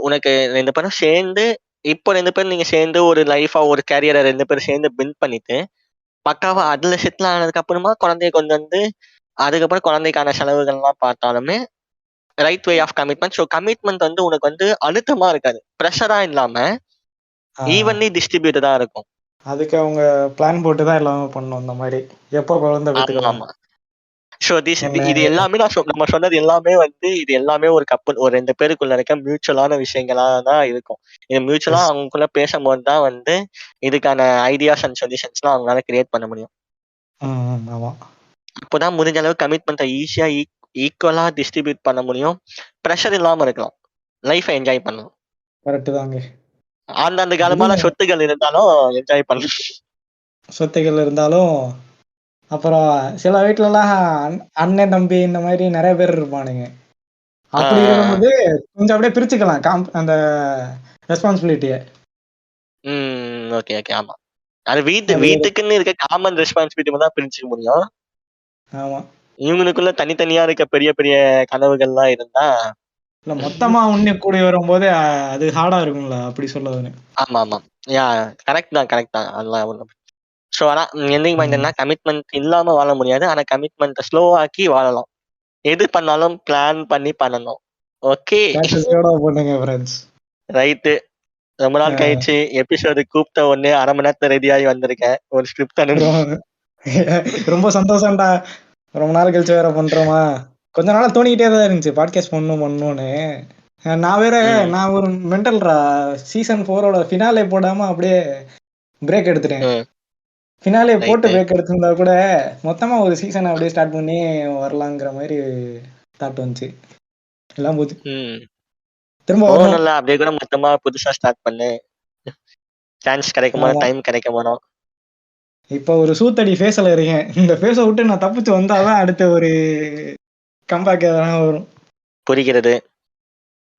A: உனக்கு 2 பேரும் சேர்ந்து, இப்போ 2 பேரும் நீங்க சேர்ந்து ஒரு லைஃபா ஒரு கேரியரை 2 பேரும் சேர்ந்து பில்ட் பண்ணிட்டு பக்காவா அதுல செட்டில் ஆனதுக்கு அப்புறமா குழந்தைய கொண்டு வந்து அதுக்கப்புறம் குழந்தைக்கான செலவுகள்லாம் பார்த்தாலுமே right way of commitment. So commitment வந்து உனக்கு வந்து அழுத்தமா இருக்காது, ப்ரெஷரா இல்லாம ஈவன்லி டிஸ்ட்ரிபியூட்டடா இருக்கும்.
B: அதுக்கு அவங்க பிளான் போட்டு தான் எல்லாமே பண்ணணும். இந்த மாதிரி எப்போ குழந்தை பெற்றுக்கலாம்.
A: ஆமா. ஸோ இது எல்லாமே நம்ம சொன்னது எல்லாமே வந்து இது எல்லாமே ஒரு கப்பல் ஒரு 2 பேருக்குள்ள இருக்க மியூச்சுவலான விஷயங்களா தான் இருக்கும். இது மியூச்சுவலா அவங்களுக்குள்ள பேசும்போது தான் வந்து இதுக்கான ஐடியாஸ் அண்ட் சொல்யூஷன்ஸ்லாம் அவங்களால கிரியேட் பண்ண முடியும்.
B: ஆமா,
A: அப்போதான் முடிஞ்ச அளவு கமிட்மெண்ட்டை ஈஸியா ஈக்குவலா டிஸ்ட்ரிபியூட் பண்ண முடியும். ப்ரெஷர் இல்லாம இருக்கலாம், லைஃபை என்ஜாய் பண்ணலாம்.
B: கரெக்ட் தாங்க.
A: அந்தந்த காலமான சொத்துகள் இருந்தாலும் என்ஜாய் பண்ணலாம்.
B: சொத்துகள் இருந்தாலும் அப்புறம் சில வீட்டுலலாம் அண்ணன் தம்பி இந்த மாதிரி நிறைய பேர் இருப்பானுங்க. அப்படி இருக்கும்போது கொஞ்சம் அப்படியே பிரிச்சுக்கலாம் அந்த ரெஸ்பான்சிபிலிட்டிய.
A: Okay okay. ஆமா, அது வீட்டுக்குன்னு இருக்க காமன் ரெஸ்பான்சிபிலிட்டி தான் பிரிச்சுக்க முடியும்.
B: ஆமா,
A: இவங்களுக்குள்ள தனித்தனியா இருக்க பெரிய பெரிய கனவுகள்லாம் இருந்தா
B: இல்ல மொத்தமா ஒண்ணு கூடி வரும்போது அது ஹார்டா இருக்கும்ல, அப்படி சொல்ல வரேன்.
A: ஆமா ஆமா யா கரெக்ட் தான் அதெல்லாம் ஒண்ணும். ஸோ ஆனா என்னைக்கு மைண்ட்னா கமிட்மெண்ட் இல்லாம வாழ முடியாது, ஆனா கமிட்மெண்ட்டை ஸ்லோ ஆக்கி வாழலாம். எது பண்ணாலும் பிளான் பண்ணி பண்ணணும். ஓகே
B: பண்ணுங்க ஃப்ரெண்ட்ஸ்.
A: ரைட்டு. ரொம்ப நாள் கழிச்சு எபிசோடு கூப்பிட்ட உடனே 1/2 மணி நேரத்துல ரெடியாகி வந்திருக்கேன் ஒரு ஸ்கிரிப்ட்.
B: ரொம்ப சந்தோஷம்டா, ரொம்ப நாள் கழிச்சு வேற பண்றோமா. கொஞ்ச நாளா தோணிக்கிட்டே தான் இருந்துச்சு பாட்காஸ்ட் பண்ணணும்னு. நான் ஒரு மென்டல்ரா, சீசன் 4ஓட ஃபினாலே போடாம அப்படியே பிரேக் எடுத்துட்டேன். ஃபினாலே போட்டு பிரேக் எடுத்திருந்தா கூட மொத்தமா ஒரு சீசன் அப்படியே ஸ்டார்ட் பண்ணி வரலாங்கிற மாதிரி தாட் வந்துச்சு. எல்லாம் போச்சு.
A: திரும்ப அப்படியே கூட மொத்தமா புதுசா ஸ்டார்ட் பண்ணு, சான்ஸ் கிடைக்குமா டைம் கிடைக்குமா.
B: இப்ப ஒரு சூத்தடி ஃபேஸ்ல இருக்கேன். இந்த ஃபேஸை விட்டு நான் தப்பிச்சு வந்தாதான் அடுத்த ஒரு கம்பேக் எதனா வரும்.
A: புரிகிறது.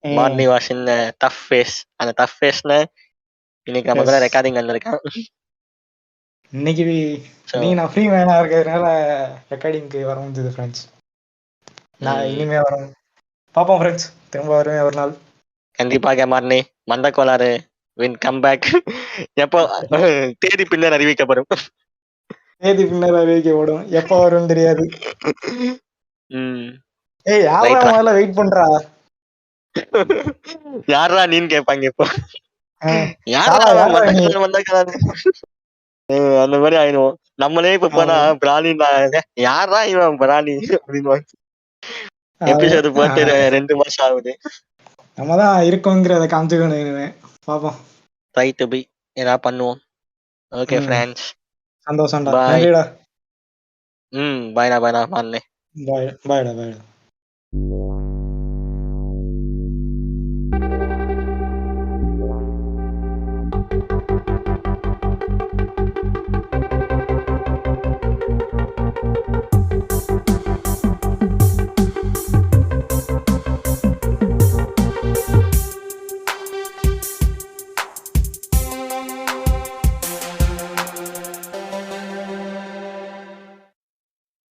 A: மார்னி வாஸ் இன் டஃப் ஃபேஸ். அந்த டஃப் ஃபேஸ்ல இன்னைக்கு நம்ம கூட ரெக்கார்டிங் வந்திருக்கேன்.
B: இன்னைக்கு நான் ஃப்ரீ மேனா இருக்கிறதுனால ரெக்கார்டிங்க்கு வர முடிஞ்சது ஃப்ரெண்ட்ஸ். நான் இனிமே வரேன், பாப்போம் ஃப்ரெண்ட்ஸ், திரும்ப வருவேன் ஒரு நாள்
A: கண்டிப்பாக. மார்னி மந்த கோளாறு வின் கம்பேக் எப்போ தேதி பின்னர் அறிவிக்கப்படும்.
B: தேதி பின்னர் அறிவிக்கப்படும், எப்போ வரும் தெரியாது. ஏய் யாரா முதல்ல வெயிட் பண்றா?
A: யாரா நீன்னு கேட்பாங்க இப்போ. அந்த மாதிரி ஆயிடுவோம் நம்மளே. இப்ப போனா பிராணி யாரா இவன் பிராணி அப்படின்னு எபிசோடு போட்டு 2 மாசம் ஆகுது.
B: நம்மதான் இருக்கோங்கிறத காமிச்சுக்கணும். பாப்போம்,
A: ட்ரை டு பி ஏதாவது பண்ணுவோம். ஓகே ஃப்ரெண்ட்ஸ்,
B: சந்தோஷம்டா,
A: பாய்.
B: நன்றிடா.
A: பாய்டா பாய்டா மார்னே.
B: பாய்டா.